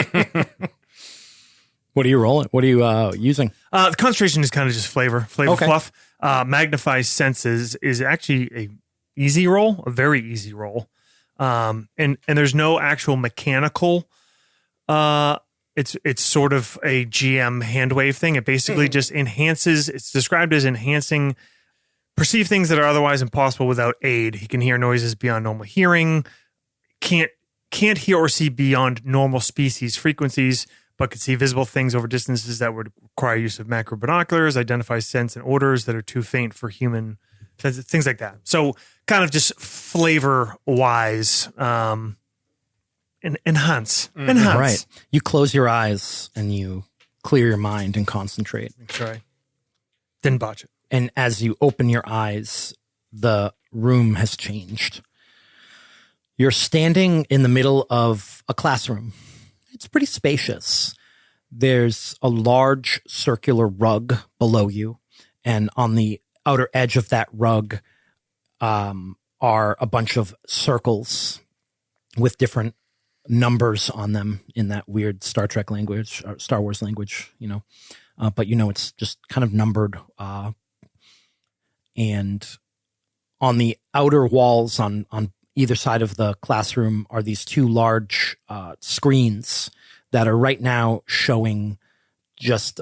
What are you rolling? What are you using? The concentration is kind of just flavor Okay. fluff. Magnify senses is actually a very easy roll. And there's no actual mechanical. It's sort of a GM hand wave thing. It basically just enhances. It's described as enhancing. Perceive things that are otherwise impossible without aid. He can hear noises beyond normal hearing. Can't hear or see beyond normal species frequencies, but can see visible things over distances that would require use of macro binoculars, identify scents and odors that are too faint for human senses, things like that. So kind of just flavor-wise, enhance. Right. You close your eyes and you clear your mind and concentrate. Make sure I didn't botch it. And as you open your eyes, the room has changed. You're standing in the middle of a classroom. It's pretty spacious. There's a large circular rug below you. And on the outer edge of that rug are a bunch of circles with different numbers on them in that weird Star Trek language, or Star Wars language, but it's just kind of numbered. And on the outer walls on either side of the classroom are these two large screens that are right now showing just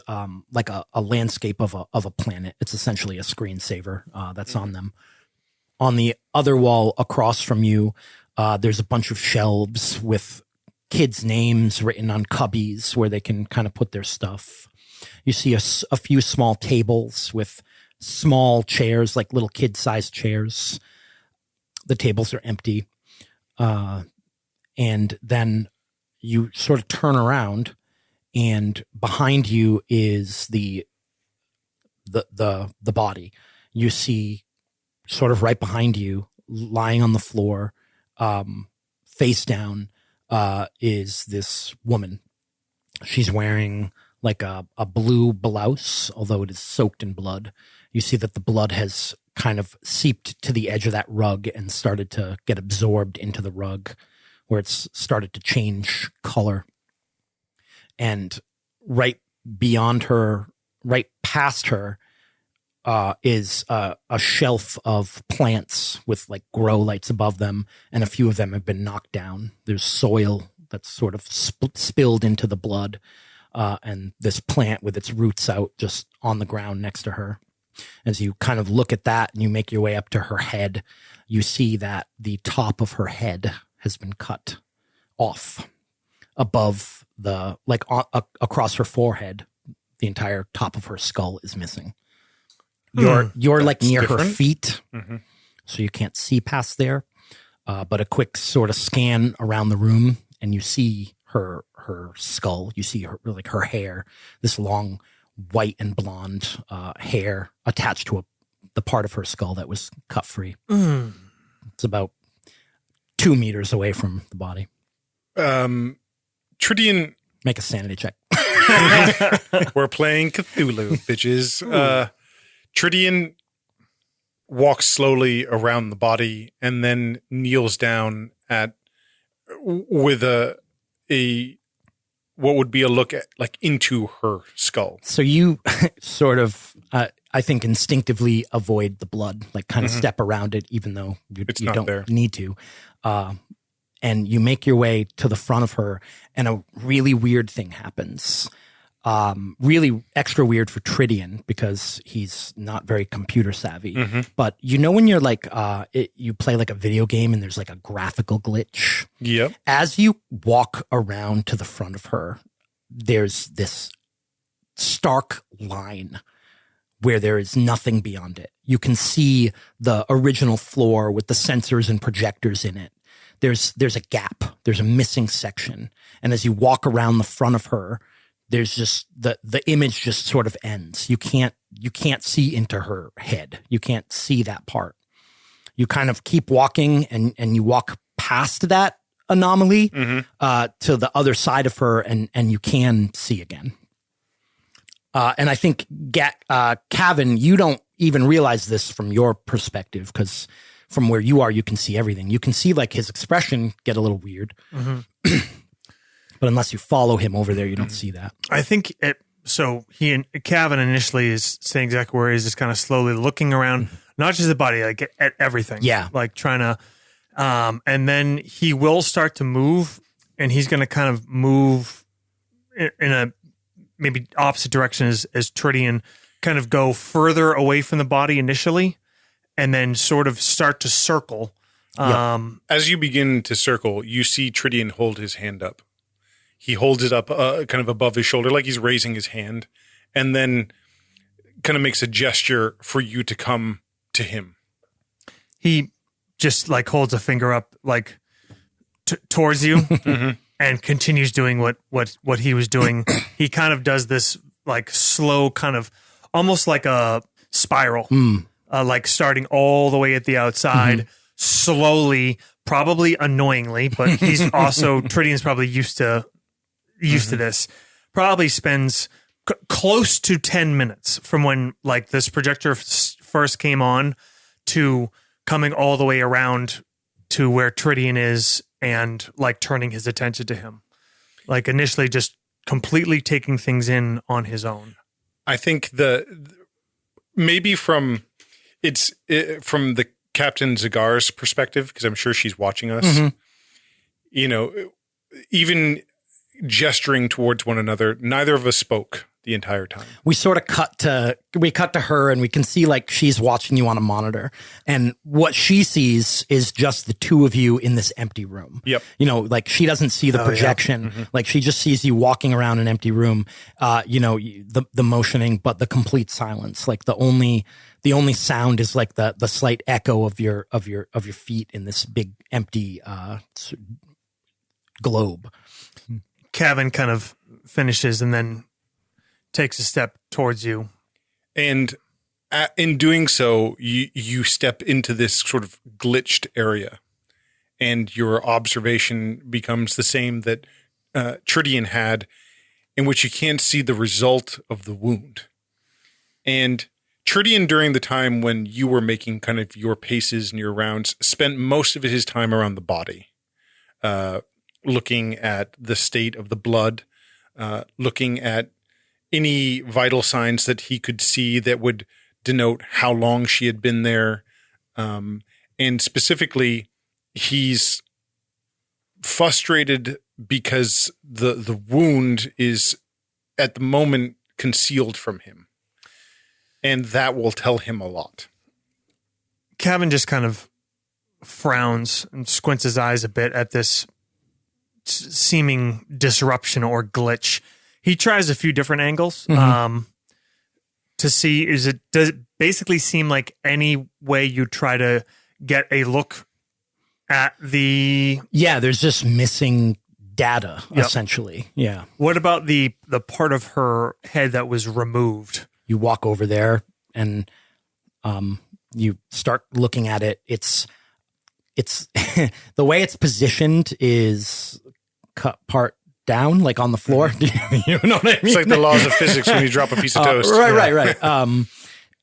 like a landscape of a planet. It's essentially a screensaver that's on them. On the other wall across from you, there's a bunch of shelves with kids' names written on cubbies where they can kind of put their stuff. You see a few small tables with small chairs, like little kid-sized chairs. The tables are empty. And then you sort of turn around, and behind you is the body. You see sort of right behind you, lying on the floor, face down, is this woman. She's wearing like a blue blouse, although it is soaked in blood. You see that the blood has kind of seeped to the edge of that rug and started to get absorbed into the rug, where it's started to change color. And right beyond her, right past her, is a shelf of plants with like grow lights above them, and a few of them have been knocked down. There's soil that's sort of spilled into the blood, and this plant with its roots out just on the ground next to her. As you kind of look at that and you make your way up to her head, you see that the top of her head has been cut off above across her forehead. The entire top of her skull is missing. You're like near her feet, so you can't see past there. But a quick sort of scan around the room, and you see her skull. You see her hair, this long white and blonde hair attached to the part of her skull that was cut free. It's about 2 meters away from the body. Tridian, make a sanity check. we're playing Cthulhu, bitches. Tridian walks slowly around the body and then kneels down with a what would be a look at like into her skull. So you sort of, I think, instinctively avoid the blood, like kind of step around it, even though you don't need to. And you make your way to the front of her, and a really weird thing happens. Really extra weird for Tridian because he's not very computer savvy. But when you're like, you play like a video game and there's like a graphical glitch. Yep. As you walk around to the front of her, there's this stark line where there is nothing beyond it. You can see the original floor with the sensors and projectors in it. there's a gap, there's a missing section. And as you walk around the front of her, there's just the image just sort of ends. You can't see into her head. You can't see that part. You kind of keep walking and you walk past that anomaly to the other side of her, and you can see again. And I think Cavan, you don't even realize this from your perspective, because from where you are, you can see everything. You can see like his expression get a little weird. But unless you follow him over there, you don't see that. I think so he and Cavan initially is saying exactly where he is, just kind of slowly looking around, not just the body, like at everything. Yeah. Like trying to, and then he will start to move, and he's going to kind of move in a maybe opposite direction as Tridian, kind of go further away from the body initially, and then sort of start to circle. As you begin to circle, you see Tridian hold his hand up. He holds it up kind of above his shoulder, like he's raising his hand, and then kind of makes a gesture for you to come to him. He just like holds a finger up like towards you and continues doing what he was doing. He kind of does this like slow kind of almost like a spiral, like starting all the way at the outside, slowly, probably annoyingly, but he's also, Tridian's probably used to this, probably spends close to 10 minutes from when like this projector first came on to coming all the way around to where Tridian is and like turning his attention to him. Like initially just completely taking things in on his own. I think maybe from the Captain Zagar's perspective, because I'm sure she's watching us, you know, even gesturing towards one another, neither of us spoke the entire time. We sort of cut to her, and we can see like she's watching you on a monitor, and what she sees is just the two of you in this empty room. Yep. You know, like she doesn't see the projection. Like she just sees you walking around an empty room. You know, the motioning, but the complete silence. Like the only sound is like the slight echo of your feet in this big empty globe. Cavan kind of finishes and then takes a step towards you. And in doing so, you step into this sort of glitched area, and your observation becomes the same that Tridian had, in which you can't see the result of the wound. And Tridian, during the time when you were making kind of your paces and your rounds, spent most of his time around the body, looking at the state of the blood, looking at any vital signs that he could see that would denote how long she had been there. And specifically, he's frustrated because the wound is at the moment concealed from him. And that will tell him a lot. Cavan just kind of frowns and squints his eyes a bit at this seeming disruption or glitch. He tries a few different angles to see, does it basically seem like any way you try to get a look at the... Yeah, there's just missing data, essentially. Yeah. What about the part of her head that was removed? You walk over there and you start looking at it. It's the way it's positioned is cut part down, like on the floor. You know what I mean? It's like the laws of physics when you drop a piece of toast. Right.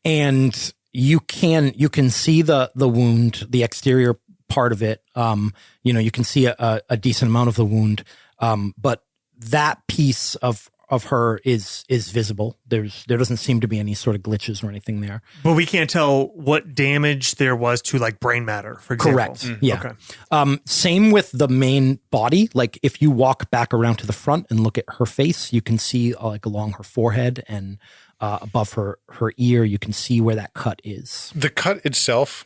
And you can see the wound, the exterior part of it. You know, you can see a decent amount of the wound. But that piece of her is visible. There doesn't seem to be any sort of glitches or anything there. But we can't tell what damage there was to like brain matter, for example. Correct. Yeah. Okay. Same with the main body. Like if you walk back around to the front and look at her face, you can see like along her forehead and above her ear, you can see where that cut is. The cut itself,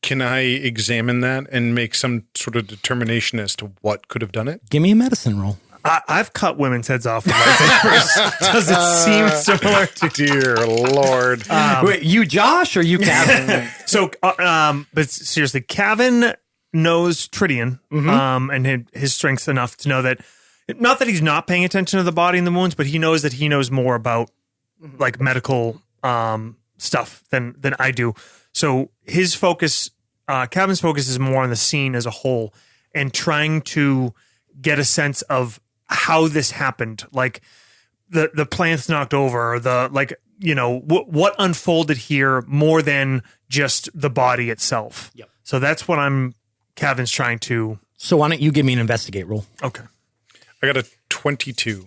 can I examine that and make some sort of determination as to what could have done it? Give me a medicine roll. I've cut women's heads off with lightsabers. Does it seem similar to... Dear Lord. Wait, you Josh or you Cavan? So, but seriously, Cavan knows Tridian, and his strength's enough to know that, not that he's not paying attention to the body and the wounds, but he knows that he knows more about like medical stuff than I do. So his focus, Cavan's focus, is more on the scene as a whole and trying to get a sense of how this happened, like the plants knocked over, or the what unfolded here more than just the body itself. Yep. So that's what Cavan's trying to. So why don't you give me an investigate roll? Okay. I got a 22.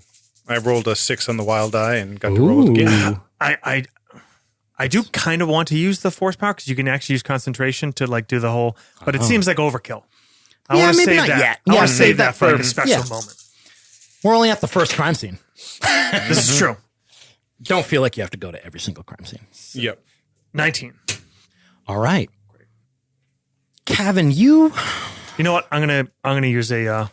I rolled a 6 on the wild die and got to roll it again. I do kind of want to use the force power because you can actually use concentration to like do the whole, but it seems like overkill. I want to maybe save not that. yet. I Yeah, want to save save that that for like a for- special yeah. moment. We're only at the first crime scene. This is true. Don't feel like you have to go to every single crime scene. Yep. 19. All right. Cavan, you... You know what? I'm gonna use a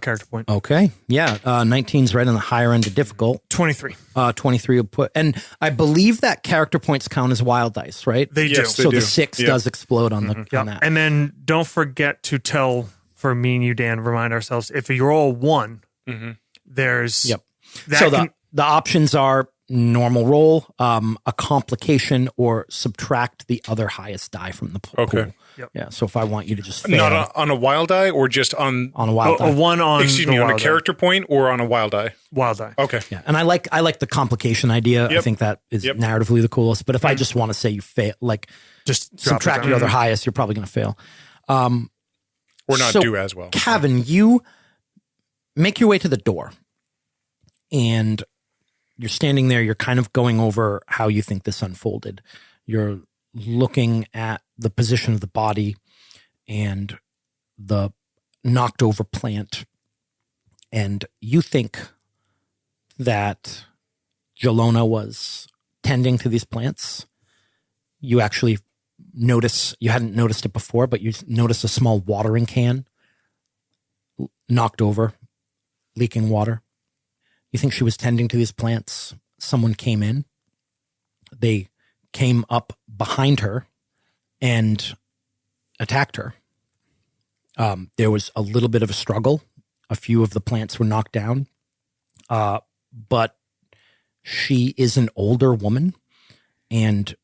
character point. Okay. Yeah. 19's right on the higher end of difficult. 23. 23 will put... And I believe that character points count as wild dice, right? They Yes, do. So do. the 6 Yep. does explode on the Yep. on that. And then don't forget to tell, for me and you, Dan, remind ourselves, if you roll 1, there's... Yep. That So can, the options are normal roll, a complication, or subtract the other highest die from the pool. Okay. Yep. Yeah. So if I want you to just fail Not on a wild die or just on on a wild a die. 1 on excuse the me, on a wild die. character point or on a wild die? Wild die. Okay. Yeah, and I like the complication idea. I Yep. think that is Yep. narratively the coolest. But if I just want to say you fail, like Just drop it subtract down. your other highest, you're probably going to fail. Or not So, do as well. Cavan, you make your way to the door, and you're standing there. You're kind of going over how you think this unfolded. You're looking at the position of the body and the knocked over plant, and you think that Jelona was tending to these plants. You actually notice, you hadn't noticed it before, but you notice a small watering can knocked over, leaking water. You think she was tending to these plants. Someone came in. They came up behind her and attacked her. There was a little bit of a struggle. A few of the plants were knocked down. But she is an older woman, and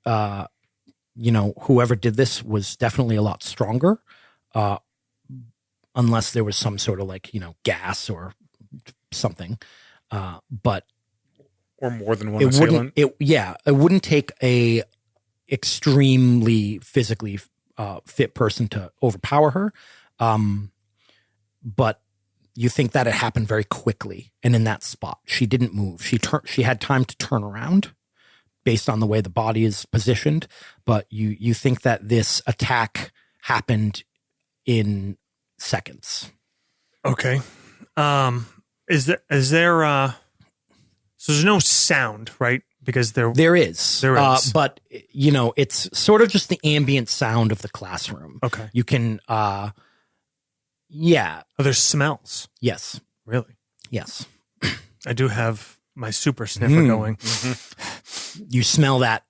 whoever did this was definitely a lot stronger, unless there was some sort of gas or something. But Or more than one it assailant. it wouldn't take a extremely physically fit person to overpower her. But you think that it happened very quickly, and in that spot, she didn't move. She had time to turn around based on the way the body is positioned, but you think that this attack happened in seconds. Okay. Is there so there's no sound, right? Because there Is. There is. But it's sort of just the ambient sound of the classroom. Okay. You can Oh, there's smells. yes. Really? Yes. I do have my super sniffer going. You smell that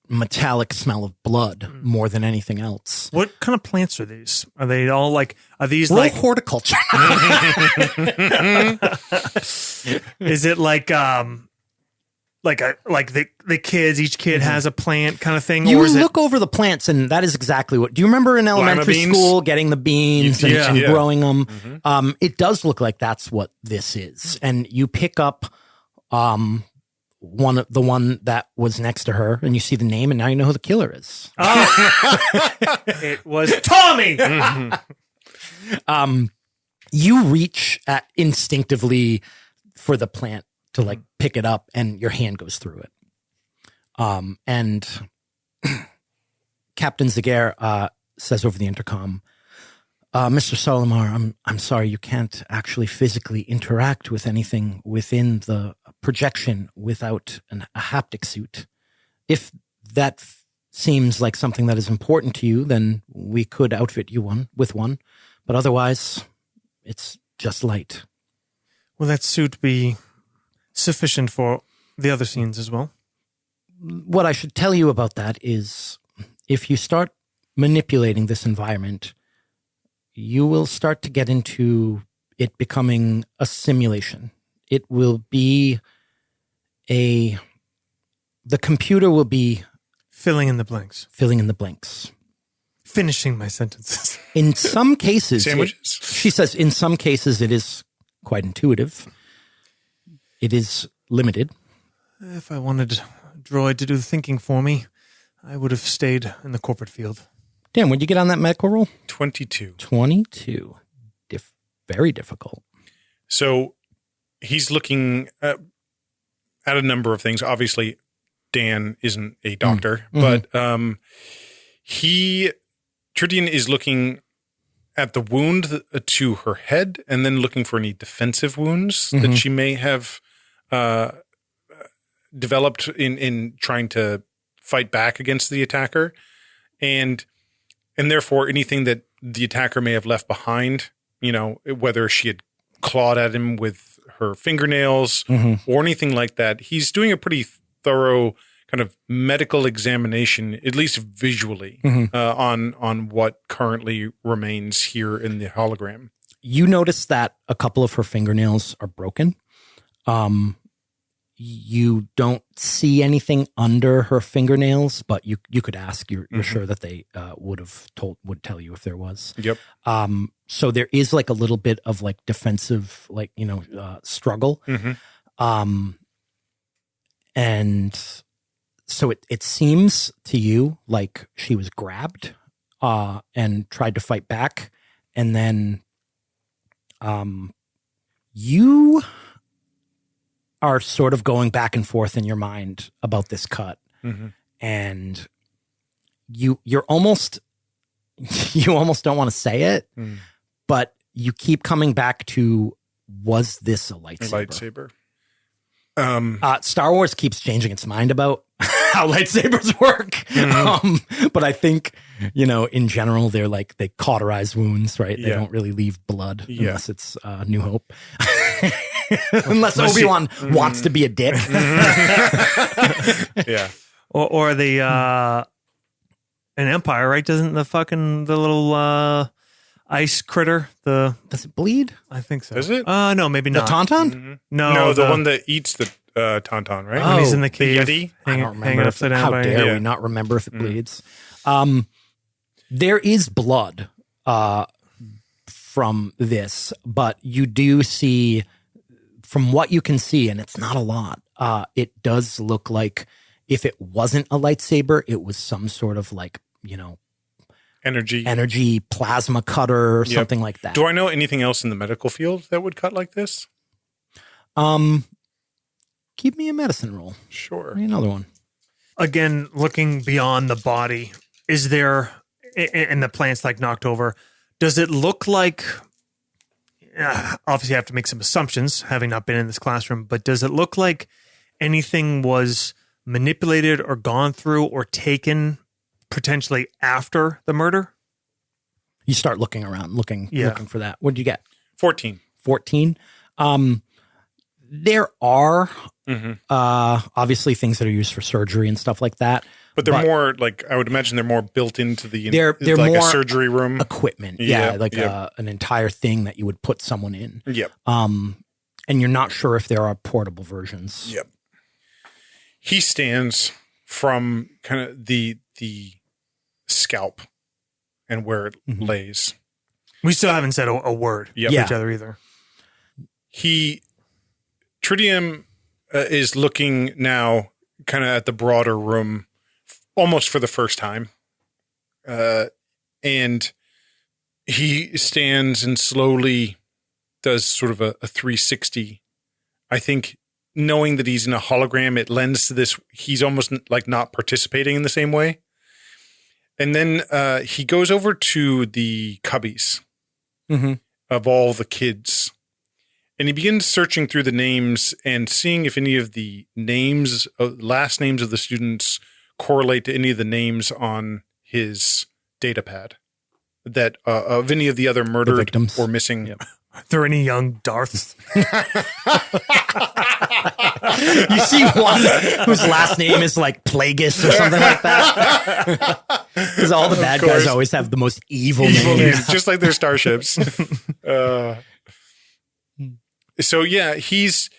metallic smell of blood more than anything else. What kind of plants are these? Are they all are these Roll like horticulture. is it like the kids, each kid has a plant kind of thing? You or is look over the plants, and that is exactly what. Do you remember in elementary beans? school getting the beans and, Yeah. and Yeah. growing them? It does look like that's what this is. And you pick up the one that was next to her, and you see the name, and now you know who the killer is. it was Tommy? You reach instinctively for the plant to pick it up, and your hand goes through it. And Captain Zaguerre says over the intercom, Mr. Solomar, I'm sorry, you can't actually physically interact with anything within the projection without a haptic suit. If that seems like something that is important to you, then we could outfit you with one. But otherwise, it's just light. Will that suit be sufficient for the other scenes as well? What I should tell you about that is if you start manipulating this environment, you will start to get into it becoming a simulation. It will be the computer will be Filling in the blanks. Finishing my sentences. In some cases, Sandwiches? she says, in some cases, it is quite intuitive. It is limited. If I wanted a droid to do the thinking for me, I would have stayed in the corporate field. Dan, would you get on that medical roll? 22. 22. Very difficult. So he's looking at a number of things. Obviously, Dan isn't a doctor, but Tridian is looking at the wound to her head and then looking for any defensive wounds that she may have developed in trying to fight back against the attacker. And therefore anything that the attacker may have left behind, whether she had clawed at him with her fingernails or anything like that. He's doing a pretty thorough kind of medical examination, at least visually, on what currently remains here in the hologram. You notice that a couple of her fingernails are broken. You don't see anything under her fingernails, but you could ask. You're sure that they would tell you if there was. Yep. So there is like a little bit of like defensive, struggle. And so it seems to you like she was grabbed and tried to fight back. And then you are sort of going back and forth in your mind about this cut. And you're almost, you almost don't want to say it, but you keep coming back to, was this a lightsaber? Star Wars keeps changing its mind about how lightsabers work. But I think, in general, they're like, they cauterize wounds, right? They don't really leave blood unless it's New Hope. unless Obi-Wan wants to be a dick. Yeah. Or the, an Empire, right? Doesn't the little, ice critter, does it bleed? I think so. Does it? No, maybe The not. Tauntaun? No, the one that eats the Tauntaun, right? When he's in the The cave. Yeti? I don't hanging remember. upside down How by- dare Yeah. we not remember if it bleeds? There is blood from this, but you do see, from what you can see, and it's not a lot, it does look like if it wasn't a lightsaber, it was some sort of energy plasma cutter or something like that. Do I know anything else in the medical field that would cut like this? Give me a medicine roll. Sure. Give me another one. Again, looking beyond the body, is there, and the plant's like knocked over, does it look like, obviously I have to make some assumptions, having not been in this classroom, but does it look like anything was manipulated or gone through or taken potentially after the murder? You start looking around, looking for that. What did you get? 14. 14. There are obviously things that are used for surgery and stuff like that. But they're more like, I would imagine they're more built into the They're like more a surgery room equipment. Yep. An entire thing that you would put someone in. Yep. And you're not sure if there are portable versions. Yep. He stands from kind of the scalp and where it lays. We still haven't said a word Yep. to Yeah. each other either. Tridium is looking now kind of at the broader room almost for the first time. And he stands and slowly does sort of a 360. I think knowing that he's in a hologram, it lends to this. He's almost like not participating in the same way. And then he goes over to the cubbies of all the kids. And he begins searching through the names and seeing if any of the names, last names of the students correlate to any of the names on his data pad that of any of the other murdered victims. or missing there any young Darths? You see one whose last name is like Plagueis or something like that. Because all the bad guys always have the most evil names. Just like their starships. So yeah, he's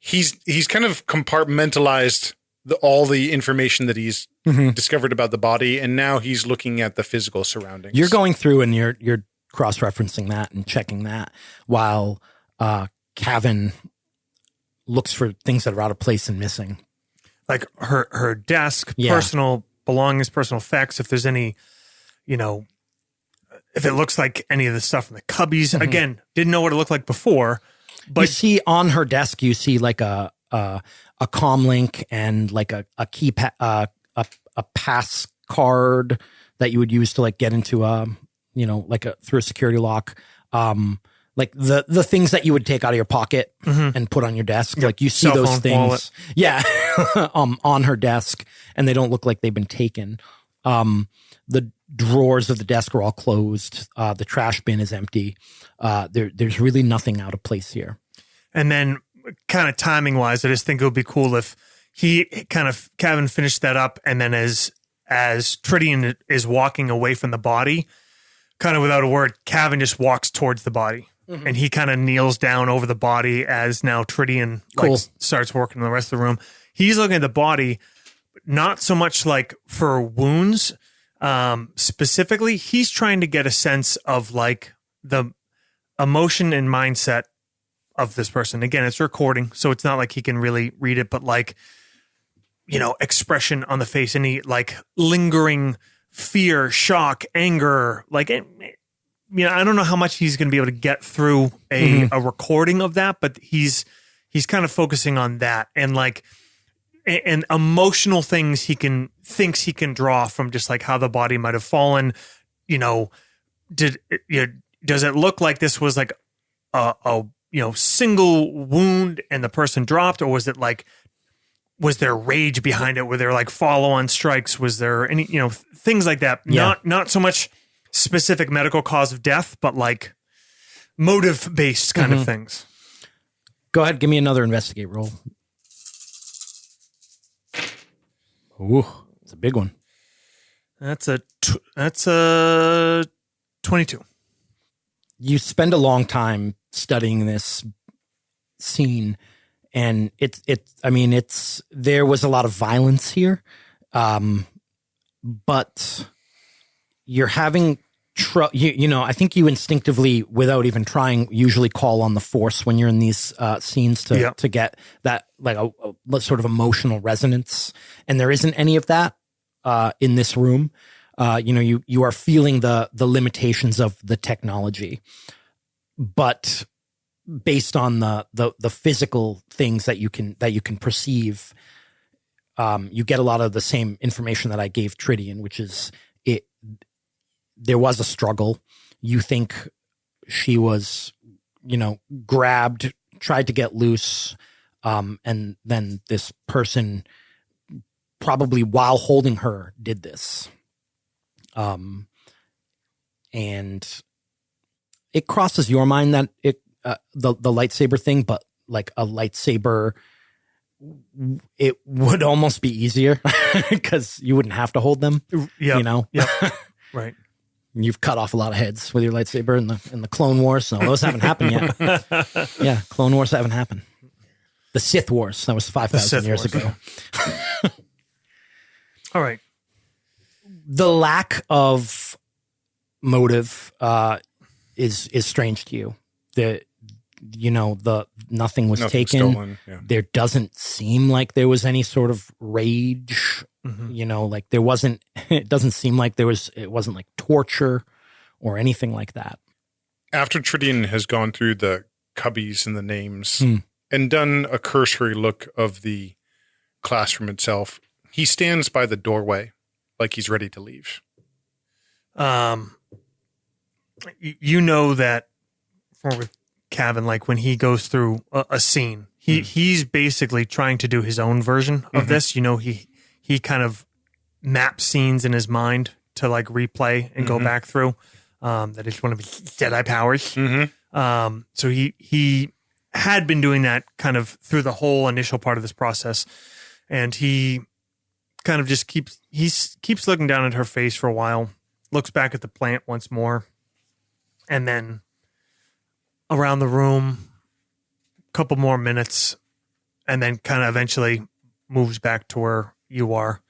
kind of compartmentalized all the information that he's discovered about the body, and now he's looking at the physical surroundings. You're going through and you're cross-referencing that and checking that while Cavan looks for things that are out of place and missing. Like her desk, personal belongings, personal effects, if there's any, if it looks like any of the stuff in the cubbies. Again, didn't know what it looked like before. But you see on her desk, you see like a comm link and like a key a pass card that you would use to like get into through a security lock. Like the things that you would take out of your pocket and put on your desk. Like you see those things. Wallet. Yeah. On her desk, and they don't look like they've been taken. The drawers of the desk are all closed. The trash bin is empty. There's really nothing out of place here. And then kind of timing wise, I just think it would be cool if Cavan finished that up, and then as Tridian is walking away from the body, kind of without a word, Cavan just walks towards the body. And he kind of kneels down over the body as now Tridian starts working in the rest of the room. He's looking at the body, not so much like for wounds specifically. He's trying to get a sense of like the emotion and mindset of this person. Again, it's recording, so it's not like he can really read it, but like, expression on the face, any like lingering fear, shock, anger, like I don't know how much he's going to be able to get through a recording of that, but he's kind of focusing on that and like and emotional things thinks he can draw from just like how the body might have fallen. Does it look like this was like a single wound and the person dropped, or was it like, was there rage behind it? Were there like follow-on strikes? Was there any, things like that? Yeah. Not so much specific medical cause of death, but like motive-based kind of things. Go ahead, give me another investigate roll. Ooh, it's a big one. That's a 22. You spend a long time studying this scene, and there was a lot of violence here, but you're having I think you instinctively, without even trying, usually call on the Force when you're in these scenes to get that like a sort of emotional resonance, and there isn't any of that in this room. You are feeling the limitations of the technology, but based on the physical things that you can perceive, you get a lot of the same information that I gave Tridian, which is there was a struggle. You think she was, grabbed, tried to get loose, and then this person, probably while holding her, did this. And it crosses your mind that the lightsaber thing, but like a lightsaber, it would almost be easier because you wouldn't have to hold them. Yeah. Right. You've cut off a lot of heads with your lightsaber in the Clone Wars. So those haven't happened yet. Yeah, Clone Wars haven't happened. The Sith Wars, that was 5,000 years ago. All right. The lack of motive is strange to you. Nothing was taken. Stolen, yeah. There doesn't seem like there was any sort of rage. Like there wasn't. It doesn't seem like there was. It wasn't like torture or anything like that. After Tridian has gone through the cubbies and the names and done a cursory look of the classroom itself, he stands by the doorway like he's ready to leave. That for Cavan, like when he goes through a scene, he's basically trying to do his own version of this. He kind of maps scenes in his mind to like replay and go back through. That is one of his Jedi powers. Mm-hmm. So he had been doing that kind of through the whole initial part of this process, and he kind of just keeps looking down at her face for a while, looks back at the plant once more, and then around the room, a couple more minutes, and then kind of eventually moves back to where you are.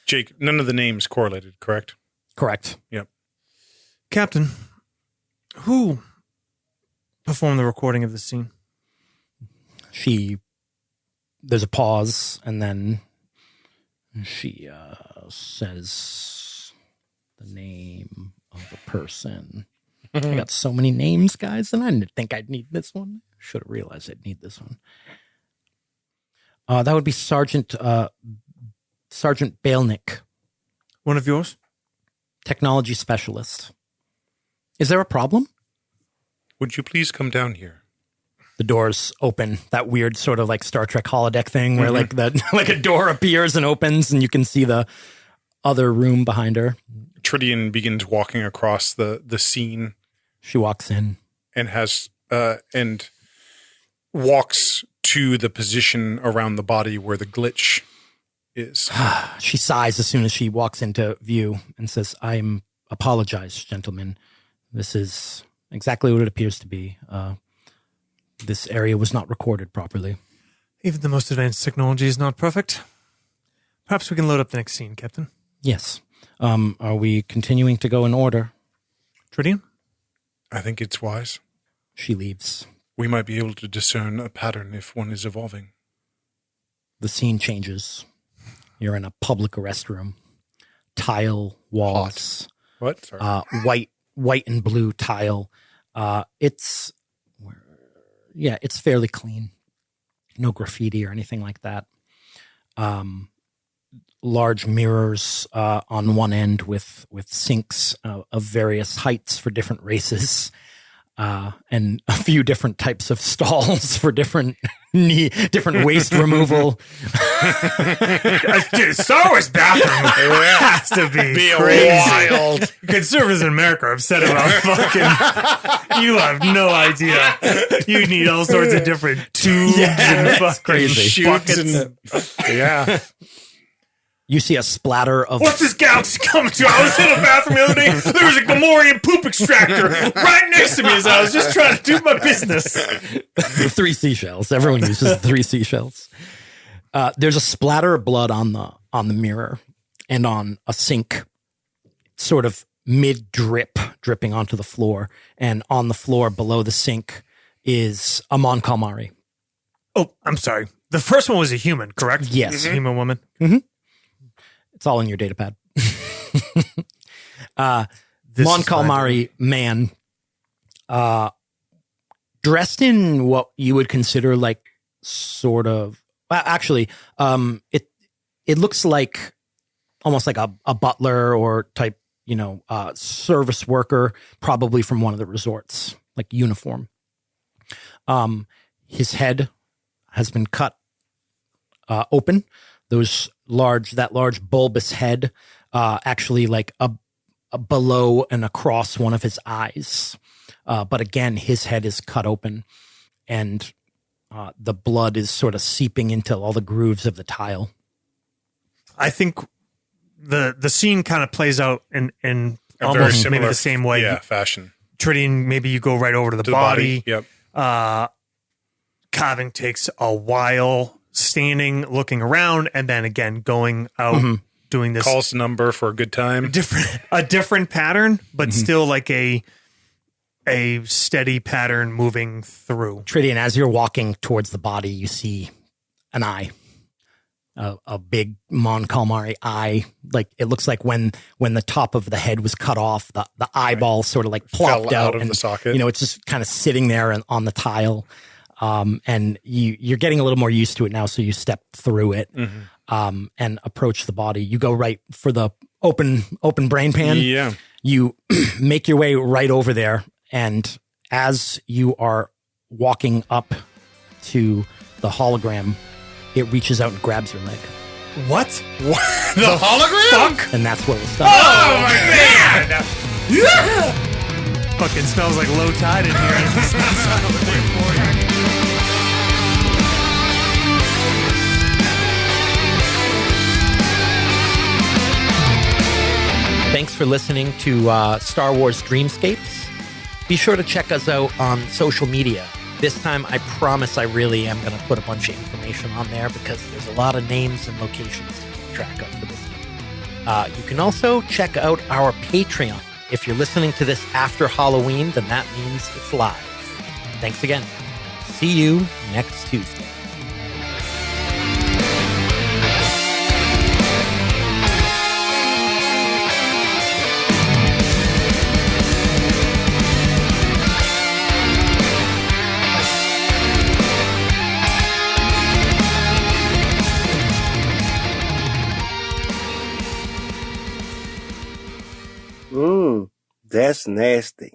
Jake, none of the names correlated, correct? Correct. Yep. Captain, who performed the recording of the scene? There's a pause, and then she says the name of the person. I got so many names, guys, and I didn't think I'd need this one. Should have realized I'd need this one. That would be Sergeant Bailnick, One of yours? technology specialist. Is there a problem? Would you please come down here? The doors open. That weird sort of like Star Trek holodeck thing where like a door appears and opens, and you can see the other room behind her. Tridian begins walking across the scene. She walks in. And has and walks to the position around the body where the glitch is. She sighs as soon as she walks into view and says, apologize, gentlemen. This is exactly what it appears to be. This area was not recorded properly. Even the most advanced technology is not perfect. Perhaps we can load up the next scene, Captain. Yes. Are we continuing to go in order? Tridian? I think it's wise. She leaves. We might be able to discern a pattern if one is evolving. The scene changes. You're in a public arrest room. Tile walls. What? Sorry. White and blue tile. It's fairly clean. No graffiti or anything like that. Large mirrors on one end with sinks of various heights for different races. And a few different types of stalls for different waste removal. Dude, Star Wars bathroom has to be crazy. Wild. Conservatives in America are upset about fucking. You have no idea. You need all sorts of different tubes and fucking crazy. buckets. Yeah. You see a splatter of What's this galaxy coming to? I was in a bathroom the other day. There was a Gamorrean poop extractor right next to me as I was just trying to do my business. 3 seashells. Everyone uses 3 seashells. There's a splatter of blood on the mirror and on a sink, sort of mid-drip, dripping onto the floor. And on the floor below the sink is a Mon Calamari. Oh, I'm sorry. The first one was a human, correct? Yes. A human woman. Mm-hmm. It's all in your data pad. Mon Calamari man, dressed in what you would consider like sort of, actually, it looks like almost like a butler or type, service worker, probably from one of the resorts, like uniform. His head has been cut open. That large bulbous head, actually like below and across one of his eyes. But again, his head is cut open, and the blood is sort of seeping into all the grooves of the tile. I think the scene kind of plays out in A very almost similar, maybe the same way. Yeah, fashion. Tridian, maybe you go right over to the body. Yep. Carving takes a while, standing, looking around, and then again going out, doing this. Calls the number for a good time. A different pattern, but still like a steady pattern moving through. Tridian, as you're walking towards the body, you see an eye, a big Mon Calamari eye. Like it looks like when the top of the head was cut off, the eyeball sort of like plopped Fell out of and, the socket. it's just kind of sitting there and on the tile. And you're getting a little more used to it now, so you step through it and approach the body. You go right for the open brain pan. Yeah. You make your way right over there, and as you are walking up to the hologram, it reaches out and grabs your leg. What? The hologram? Fuck? And that's where we'll stop. Oh my man! fucking smells like low tide in here. It's not what they're for. Thanks for listening to Star Wars Dreamscapes. Be sure to check us out on social media. This time, I promise I really am going to put a bunch of information on there because there's a lot of names and locations to keep track of for this game. You can also check out our Patreon. If you're listening to this after Halloween, then that means it's live. Thanks again. See you next Tuesday. That's nasty.